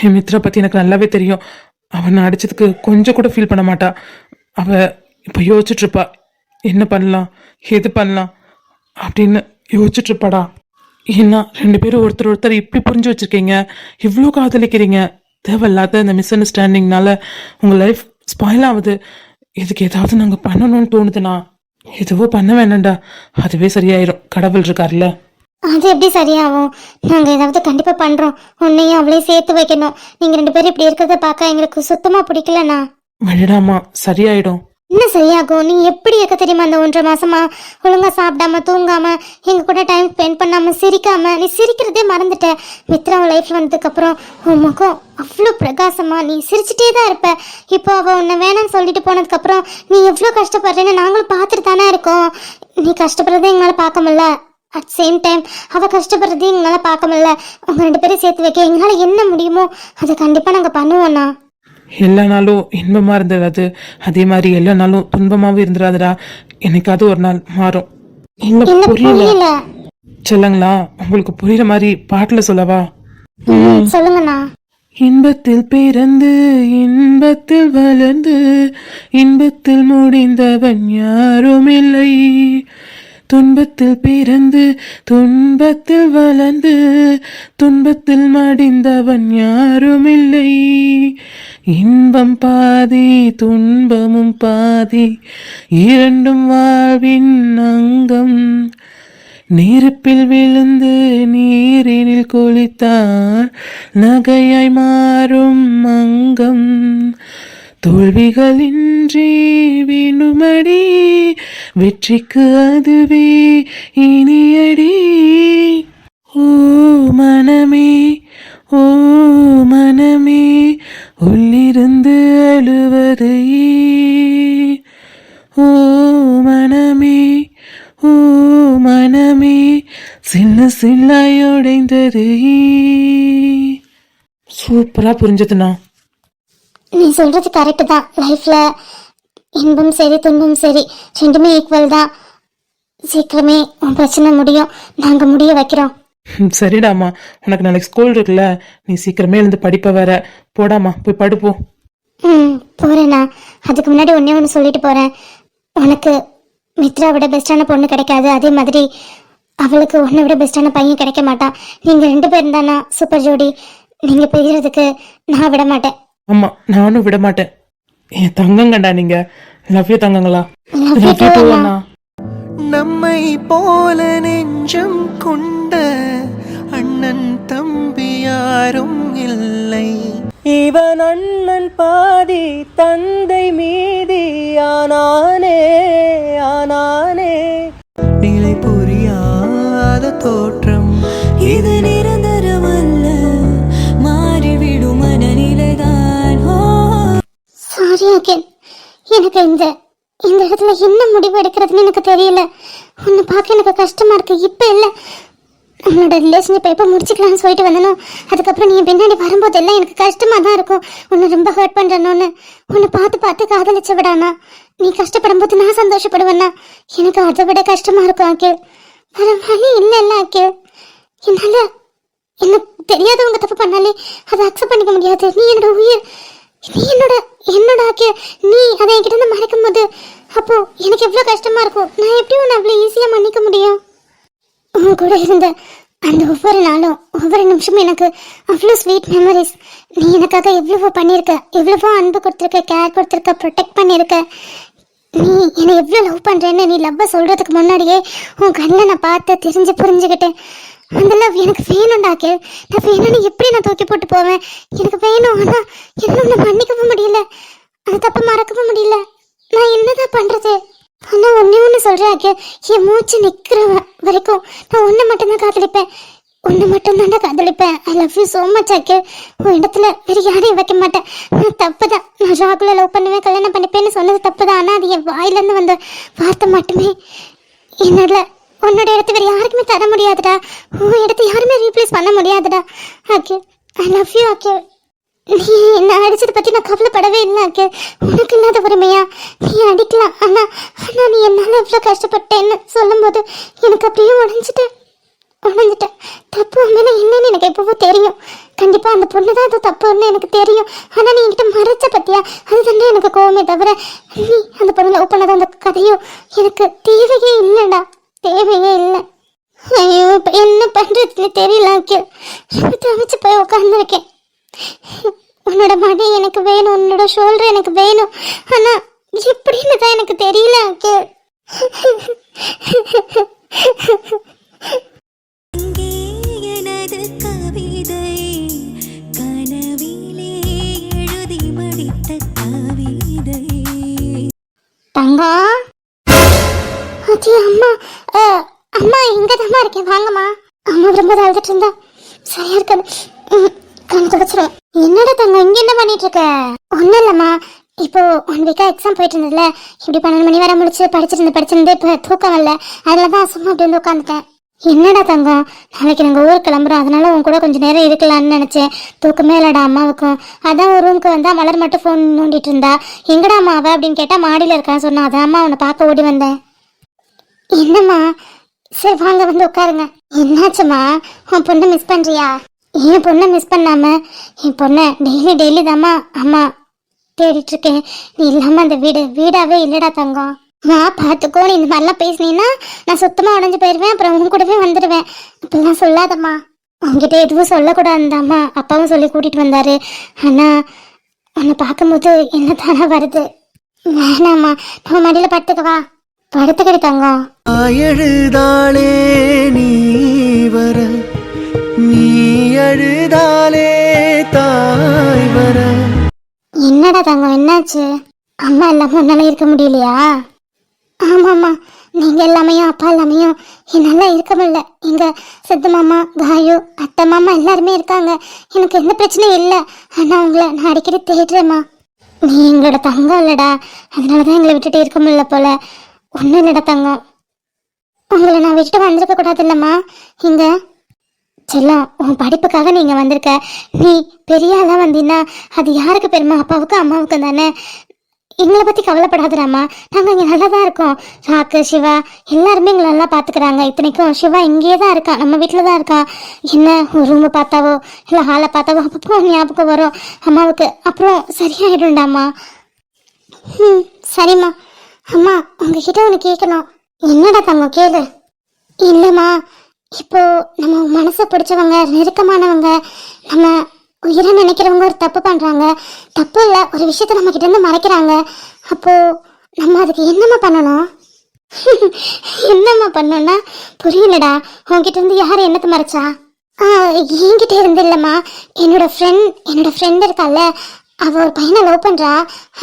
என் மித்ரா பத்தி எனக்கு நல்லாவே தெரியும். அவனை அடிச்சதுக்கு கொஞ்சம் கூட ஃபீல் பண்ண மாட்டா. அவ இப்போ யோசிச்சுட்டு இருப்பா, என்ன பண்ணலாம் எது பண்ணலாம் அப்படின்னு யோசிச்சுட்டு இருப்பாடா. ஏன்னா 2 பேரும் ஒருத்தர் இப்படி புரிஞ்சு வச்சிருக்கீங்க, இவ்வளோ காதலிக்கிறீங்க. தேவையில்லாத இந்த மிஸ் அண்டர்ஸ்டாண்டிங்னால உங்க லைஃப் ஸ்பாயில் ஆகுது. இதுக்கு ஏதாவது நாங்கள் பண்ணணும்னு தோணுதுண்ணா. எதுவோ பண்ண வேணாண்டா, அதுவே சரியாயிரும். கடவுள் இருக்கார்ல. அது எப்படி சரியாகும்? நாங்க ஏதாவது கண்டிப்பா பண்றோம். உன்னையும் அவளையும் சேர்த்து வைக்கணும். நீங்க 2 பேரும் இப்படி இருக்கிறத பார்க்க எங்களுக்கு சுத்தமா பிடிக்கலண்ணா. விடாமா, சரியாயிடும். என்ன சரியாகும்? நீ எப்படி இருக்க தெரியுமா? அந்த 1.5 மாசமா ஒழுங்கா சாப்பிடாம தூங்காம எங்க கூட டைம் ஸ்பெண்ட் பண்ணாம சிரிக்காம, நீ சிரிக்கிறதே மறந்துட்ட. மித்ரா லைஃப் வந்ததுக்கு அப்புறம் உன் முகம் அவ்வளோ பிரகாசமா நீ சிரிச்சுட்டே தான் இருப்ப. இப்போ அவ உன்னை வேணாம்னு சொல்லிட்டு போனதுக்கு அப்புறம் நீ எவ்வளோ கஷ்டப்படுறேன்னு நாங்களும் பார்த்துட்டு தானே இருக்கோம். நீ கஷ்டப்படுறதே எங்களால பார்க்க முடியல, அட் சேம் டைம் அவ கஷ்டப்படுறதையும் எங்களால பார்க்க முடியல. உங்க 2 பேரும் சேர்த்து வைக்க எங்களால என்ன முடியுமோ அதை கண்டிப்பா நாங்க பண்ணுவோம்ண்ணா. எல்லா நாளும் இன்பமா இருந்துடாது, அதே மாதிரி எல்லா நாளும் துன்பமாவும் இருந்துடாதுடா. என்னைக்காவது ஒரு நாள் மாறும். எங்க புரியல சொல்லுங்களா? உங்களுக்கு புரியுற மாதிரி பாட்டுல சொல்லவா? சொல்லுங்கண்ணா. இன்பத்தில் பிறந்து இன்பத்தில் வளர்ந்து இன்பத்தில் முடிந்தவன் யாரும் இல்லை. துன்பத்தில் பிறந்து துன்பத்தில் வளர்ந்து துன்பத்தில் மடிந்தவன் யாரும் இல்லை. இன்பம் பாதி துன்பமும் பாதி, இரண்டும் வாழ்வின் அங்கம். நெருப்பில் விழுந்து நீரினில் குளித்தான் நகையாய் மாறும் அங்கம். தோல்விகளின்றி வினுமடி, வெற்றிக்கு அதுவே இனியடி. ஓ மனமே ஓ மனமே, உள்ளிருந்து அழுவது ஓ மனமே ஓ மனமே, சின்ன சில்லாயுடைந்தது. சூப்பரா புரிஞ்சதுண்ணா. நீ சொல்றது கரெக்டு தான். லைஃப்ல இன்பம் சரி துன்பம் சரி 2மே ஈக்குவல் தான். சீக்கிரமே உன் பிரச்சனை முடியும், நாங்க முடிய வைக்கிறோம். சரிடாமா, உனக்கு நாளைக்கு ஸ்கூல் இருக்குல்ல, நீ சீக்கிரமே எழுந்து படிப்ப வேற. போடாமா, போய் படுப்போம். போறேண்ணா. அதுக்கு முன்னாடி ஒன்று சொல்லிட்டு போறேன். உனக்கு மித்ரா விட பெஸ்டான பொண்ணு கிடைக்காது, அதே மாதிரி அவளுக்கு உன்னை விட பெஸ்டான பையன் கிடைக்க மாட்டான். நீங்க 2 பேரும் தானா சூப்பர் ஜோடி. நீங்க போகிறதுக்கு நான் விட மாட்டேன். ஆமா, நானும் விட மாட்டேன். என் தங்கங்கண்டா நீங்க. லவ் யூ தங்கங்களா. Love you too, அண்ணா. நம்மை போல நெஞ்சம் கொண்ட அண்ணன் தம்பி யாரும் இல்லை. இவன் அண்ணன் பாதி தந்தை மீதி ஆனானே நிலை புரியாத தோற்றம் இது நிரந்தரமல்ல, மாறிவிடும் மனநிலைதான். Sorry again. எனக்கு இந்த இடத்துல என்ன முடிவு எடுக்கிறதுன்னு எனக்கு தெரியல. உன்னை பார்க்க எனக்கு கஷ்டமா இருக்கு. இப்போ இல்லை, உன்னோட ரிலேஷன்ஷிப் எப்போ முடிச்சுக்கலாம்னு சொல்லிட்டு வந்தனோ, அதுக்கப்புறம் நீ பின்னாடி வரும்போது எல்லாம் எனக்கு கஷ்டமா தான் இருக்கும். உன்னை ரொம்ப ஹர்ட் பண்றேன்னு உன்னை பார்த்து காதலிச்ச விடானா. நீ கஷ்டப்படும் போது நான் சந்தோஷப்படுவேன்னா எனக்கு அதை விட கஷ்டமா இருக்கும் அகில். வேற வழி இல்லைல்ல அகில். என்ன தெரியாதவங்க தப்பு பண்ணாலே அதை அக்செப்ட் பண்ணிக்க முடியாது. நீ என்னோட உயிர், நீ என்னோட ஆக்கிய, நீ அதை என்கிட்ட இருந்து மறைக்கும் போது அப்போ எனக்கு எவ்வளோ கஷ்டமா இருக்கும். நான் எப்படி உன்னை அவ்வளோ ஈஸியாக மன்னிக்க முடியும்? உன் கூட இருந்த அந்த ஒவ்வொரு நாளும் ஒவ்வொரு நிமிஷமும் எனக்கு அவ்வளோ ஸ்வீட் மெமரிஸ். நீ எனக்காக எவ்வளவோ பண்ணியிருக்க, எவ்வளவோ அன்பு கொடுத்துருக்க, கேர் கொடுத்துருக்க, ப்ரொடெக்ட் பண்ணியிருக்க. நீ என்னை எவ்வளோ லவ் பண்ணுறேன்னு நீ லவ்வை சொல்கிறதுக்கு முன்னாடியே உன் கண்ணில் நான் பார்த்து தெரிஞ்சு புரிஞ்சுக்கிட்டேன். அந்த லவ் எனக்கு வேணும்டாக்கே. நான் வேணும்னு எப்படி நான் தூக்கி போட்டு போவேன்? எனக்கு வேணும், ஆனால் என்ன மன்னிக்கவும் முடியல, அந்த தப்பை மறக்கவும் முடியல. நான் என்னதான் பண்ணுறது? ஆனால் ஒன்று சொல்கிறாக்கே, என் மூச்சு நிற்கிற வரைக்கும் நான் ஒன்று மட்டும்தான் காதலிப்பேன், ஒன்று மட்டும்தான்டா காதலிப்பேன். I love you so much ஆக்கே. உன் இடத்துல வேறு யாரையும் வைக்க மாட்டேன். நான் தப்பு தான், நான் ராகுல லவ் பண்ணுவேன், கல்யாணம் பண்ணிப்பேன்னு சொன்னது தப்பு தான். ஆனால் அது என் வாயிலேருந்து வந்த வார்த்தை மட்டுமே என்னோட உன்னோட இடத்த வேறு யாருக்குமே தர முடியாதுடா. உன் இடத்த யாருமே ரீப்ளேஸ் பண்ண முடியாதுடா ஆக்கே. ஐ லவ் யூ ஆக்கே. நீ என்ன அடிச்சதை பற்றி நான் கவலைப்படவே இல்லை ஆக்கே. உனக்கு இல்லாத உரிமையா? நீ அடிக்கலாம், ஆனால் நீ என்னால் எவ்வளோ கஷ்டப்பட்டேன்னு சொல்லும்போது எனக்கு அப்படியே உடஞ்சிட்டேன். தப்பு மேலே என்னன்னு எனக்கு எப்பவோ தெரியும். கண்டிப்பாக அந்த பொண்ணு தான் அது தப்புன்னு எனக்கு தெரியும். ஆனால் நீ என்கிட்ட மறைச்ச பத்தியா, அதுதானே எனக்கு கோவமே தவிர நீ அந்த பொண்ணு லவ் பண்ணாத அந்த கதையும் எனக்கு தேவையே இல்லைடா, தேவையே இல்லை. ஐயோ, இப்போ என்ன பண்ணுறதுன்னு தெரியல ஆக்கே. தவிச்சு போய் உட்காந்துருக்கேன். உன்னோட மடி எனக்கு வேணும், உன்னோட ஷோல்டர் எனக்கு வேணும், ஆனால் எப்படின்னு தான் எனக்கு தெரியல ஆக்கே. எனது கவிதை கனவிலே எழுதி மடித்த கவிதை. தங்கம், அது அம்மா. அம்மா இங்கே தாம்மா இருக்கேன், வாங்கம்மா. அம்மா ரொம்ப அழுதுட்டு இருந்தா சரியா இருக்காது, கண்ணு தொடச்சிரும். என்னடா தங்கம் இங்கே என்ன பண்ணிட்டு இருக்க? ஒன்றும் இல்லைம்மா, இப்போ 1 வீக்கா எக்ஸாம் போயிட்டு இருந்ததுல, இப்படி 12 மணி வரை முடிச்சு படிச்சிருந்து இப்போ தூக்கம் வரல, அதில் தான் சும்மா அப்படி வந்து உட்காந்துட்டேன். என்னடா தங்கம், நாளைக்கு நாங்கள் ஊருக்கு கிளம்புறோம், அதனால உன் கூட கொஞ்சம் நேரம் இருக்கலாம்னு நினச்சேன். தூக்கமே இல்லடா அம்மாவுக்கும். அதான் ஒரு ரூமுக்கு வந்தால் மலர் மட்டும் ஃபோன் நோண்டிட்டு இருந்தா. எங்கடா அம்மாவை அப்படின்னு கேட்டால் மாடியில் இருக்கான்னு சொன்னா. அதான் அம்மா உன்னை பார்க்க ஓடி வந்தேன். என்னம்மா? சரி வாங்க வந்து உட்காருங்க. என்னாச்சும்மா, உன் பொண்ணை மிஸ் பண்ணுறியா? என் பொண்ணை மிஸ் பண்ணாம என் பொண்ணை டெய்லி தாம்மா அம்மா தேடிட்டு இருக்கேன். நீ இல்லாமல் அந்த வீடாவே இல்லைடா தங்கம். பார்த்துக்கோ, நீ இந்த மாதிரிலாம் பேசினீன்னா நான் சுத்தமாக உடஞ்சி போயிடுவேன், அப்புறம் உன் கூடவே வந்துடுவேன். இப்பெல்லாம் சொல்லாதம்மா. உங்ககிட்ட எதுவும் சொல்லக்கூடாதுந்தாம்மா அப்பாவும் சொல்லி கூட்டிகிட்டு வந்தாரு. ஆனால் உன்னை பார்க்கும்போது என்ன தானே வருது. வேணாம்மா, நம்ம மடியில் படுத்துக்கவா? படுத்துக்கிட்டு தங்கம். எழுதாளே நீ வர, நீ அழுதாலே தாய் வர. என்னடா தங்கம், என்னாச்சு? அம்மா இல்லாமல் உன்னால இருக்க முடியலையா? ஆமாம்மா, நீங்கள் எல்லாமையும் அப்பா எல்லாமையும் என்னால் இருக்க முடியல. எங்கள் சித்து மாமா, காயு, அத்தை மாமா எல்லாருமே இருக்காங்க, எனக்கு எந்த பிரச்சனையும் இல்லை. ஆனால் உங்களை நான் அடிக்கடி தேடுறேம்மா. நீ எங்களோட தங்கம் இல்லைடா, அதனால தான் எங்களை விட்டுட்டு இருக்க முடியல போல. ஒன்றும் இல்லைடா தங்கம், உங்களை நான் விட்டுட்டு வந்திருக்க கூடாது இல்லைம்மா. இங்கே செல்லம், உன் படிப்புக்காக நீங்கள் வந்திருக்க. நீ பெரிய ஆளாக வந்தீங்கன்னா அது யாருக்கு பெருமை? அப்பாவுக்கு அம்மாவுக்கும் தானே. எங்களை பற்றி கவலைப்படாதுடாம்மா, நாங்கள் இங்கே நல்லா தான் இருக்கோம். ராக்கு, சிவா எல்லாருமே எங்களை நல்லா பார்த்துக்கிறாங்க. இத்தனைக்கும் சிவா இங்கேயே தான் இருக்கான், நம்ம வீட்டில் தான் இருக்கான். என்ன ஒரு ரூமை பார்த்தாவோ இல்லை ஹாலை பார்த்தாவோ அப்பப்போ ஞாபகம் வரும் அம்மாவுக்கு, அப்புறம் சரியாயிடும்டாம்மா. சரிம்மா. அம்மா, உங்ககிட்ட ஒன்று கேட்கணும். என்னடா தங்கம், கேளு. இல்லைம்மா, இப்போ நம்ம மனசை பிடிச்சவங்க, நெருக்கமானவங்க, நம்ம உயிரை நினைக்கிறவங்க ஒரு தப்பு பண்ணுறாங்க. தப்பு இல்லை, ஒரு விஷயத்த நம்ம கிட்ட இருந்து மறைக்கிறாங்க. அப்போது நம்ம அதுக்கு என்னம்மா பண்ணணும்? என்னம்மா பண்ணணும்னா புரியலடா. உங்ககிட்ட இருந்து யார் என்னத்தை மறைச்சா? என்கிட்ட இருந்து இல்லைம்மா, என்னோட ஃப்ரெண்ட் இருக்கால, அவள் ஒரு பையனை லவ் பண்ணுறா.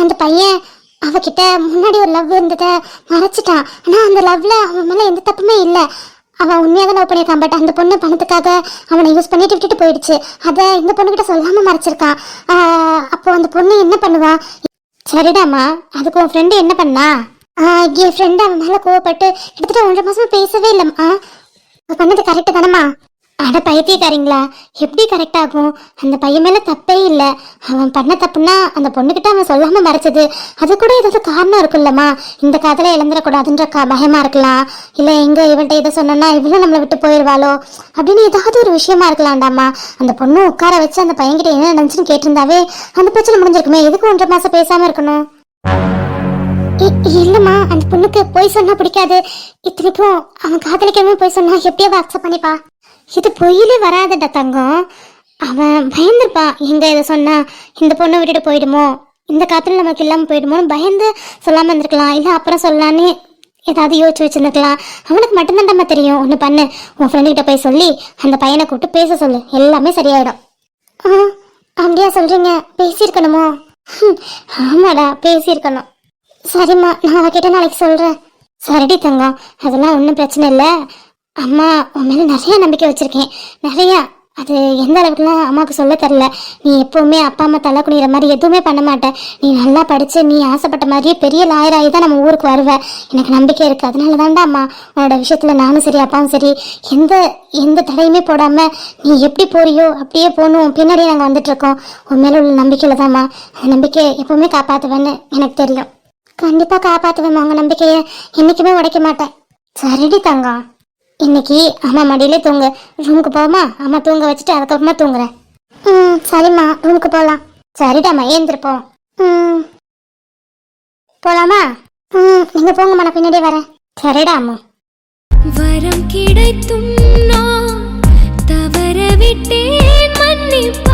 அந்த பையன் அவகிட்ட முன்னாடி ஒரு லவ் இருந்ததை மறைச்சிட்டான். ஆனால் அந்த லவ்ல அவன் மேலே எந்த தப்புமே இல்லை. அவன் உண்மையாக தான் லவ் பண்ணியிருக்கான். பட் அந்த பொண்ணு பணத்துக்காக அவனை யூஸ் பண்ணிட்டு விட்டுட்டு போயிடுச்சு. அதை இந்த பொண்ணுகிட்ட சொல்லாமல் மறைச்சிருக்கான். அப்போ அந்த பொண்ணு என்ன பண்ணுவா? சரிடாம்மா, அதுக்கு உன் ஃப்ரெண்டு என்ன பண்ணா? என் ஃப்ரெண்டு அவன் மேலே கோவப்பட்டு கிட்டத்தட்ட 1.5 மாதம் பேசவே இல்லைம்மா. பண்ணது கரெக்டு தானம்மா? அட பைத்தியக்காரங்களா, எப்படி கரெக்ட் ஆகும்? அந்த பையன் மேல தப்பே இல்லை. அவன் பண்ண தப்புன்னா அந்த பொண்ணுகிட்ட அவன் சொல்லாம மறைச்சது, அது கூட ஏதாவது காரணம் இருக்குல்லம்மா. இந்த காதலை இழந்துடக்கூடாதுன்ற பயமா இருக்கலாம், இல்ல எங்க இவன்ட்ட இதை சொன்னா இவளும் நம்மளை விட்டு போயிடுவாளோ அப்படின்னு ஏதாவது ஒரு விஷயமா இருக்கலாம்டாமா. அந்த பொண்ணு உட்கார வச்சு அந்த பையன்கிட்ட என்ன நினைச்சுன்னு கேட்டிருந்தாவே அந்த பிரச்சனை முடிஞ்சிருக்குமே. எதுக்கு 1.5 மாசம் பேசாம இருக்கணும்? இல்லம்மா, அந்த பொண்ணுக்கு போய் சொன்னா பிடிக்காது. இத்தனைக்கும் அவன் காதலிக்காம போய் சொன்னா எப்படியாவது அக்செப்ட் பண்ணிப்பா. இது பொய்யிலே வராதடா தங்கம். அவன் பயந்துருப்பான், எங்க இதை சொன்னா இந்த பொண்ணை விட்டுட்டு போயிடுமோ, இந்த காத்துல நமக்கு இல்லாம போயிடுமோன்னு பயந்து சொல்லாம இருந்திருக்கலாம். இல்ல அப்புறம் சொல்லலான்னு ஏதாவது யோசிச்சு வச்சிருந்துருக்கலாம். அவனுக்கு மட்டும்தான்டாமா தெரியும். ஒண்ணு பண்ணு, உன் ஃப்ரெண்டு கிட்ட போய் சொல்லி அந்த பையனை கூப்பிட்டு பேச சொல்லு, எல்லாமே சரியாயிடும். அப்படியா சொல்றீங்க? பேசியிருக்கணுமோ? ஆமாடா, பேசியிருக்கணும். சரிம்மா, நான் அவகிட்ட நாளைக்கு சொல்றேன். சரிடி தங்கம், அதெல்லாம் ஒன்றும் பிரச்சனை இல்லை. அம்மா உன் மேலே நிறைய நம்பிக்கை வச்சிருக்கேன், நிறைய. அது எந்த அளவுக்குலாம் அம்மாவுக்கு சொல்ல தரல. நீ எப்பவுமே அப்பா அம்மா தலை குனிகிற மாதிரி எதுவுமே பண்ண மாட்டேன். நீ நல்லா படிச்சு நீ ஆசைப்பட்ட மாதிரியே பெரிய லாயராகி தான் நம்ம ஊருக்கு வருவேன். எனக்கு நம்பிக்கை இருக்கு. அதனால தான்டா அம்மா உன்னோட விஷயத்துல நானும் சரி அப்பாவும் சரி எந்த தடையுமே போடாம நீ எப்படி போறியோ அப்படியே போகணும் பின்னாடியே நாங்கள் வந்துட்டு இருக்கோம். உன் மேல உள்ள நம்பிக்கையில தான்மா. அந்த நம்பிக்கையை எப்பவுமே காப்பாற்றுவேன்னு எனக்கு தெரியும். கண்டிப்பா காப்பாற்றுவேன். உங்க நம்பிக்கையை என்னைக்குமே உடைக்க மாட்டேன். சரிடி தங்கம், இன்னைக்கு அம்மா மடியிலே தூங்கு. ரூமுக்கு போமா? அம்மா தூங்க வச்சுட்டு அதுக்கப்புறமா தூங்குறேன். சரிம்மா, ரூமுக்கு போகலாம். சரிடாம்மா, ஏந்திருப்போம். போலாமா? நீங்க போங்கம்மா, நான் பின்னாடியே வரேன். சரிடா அம்மா. வரம் கிடைத்தும் நான் தவற விட்டேன், மன்னிப்பு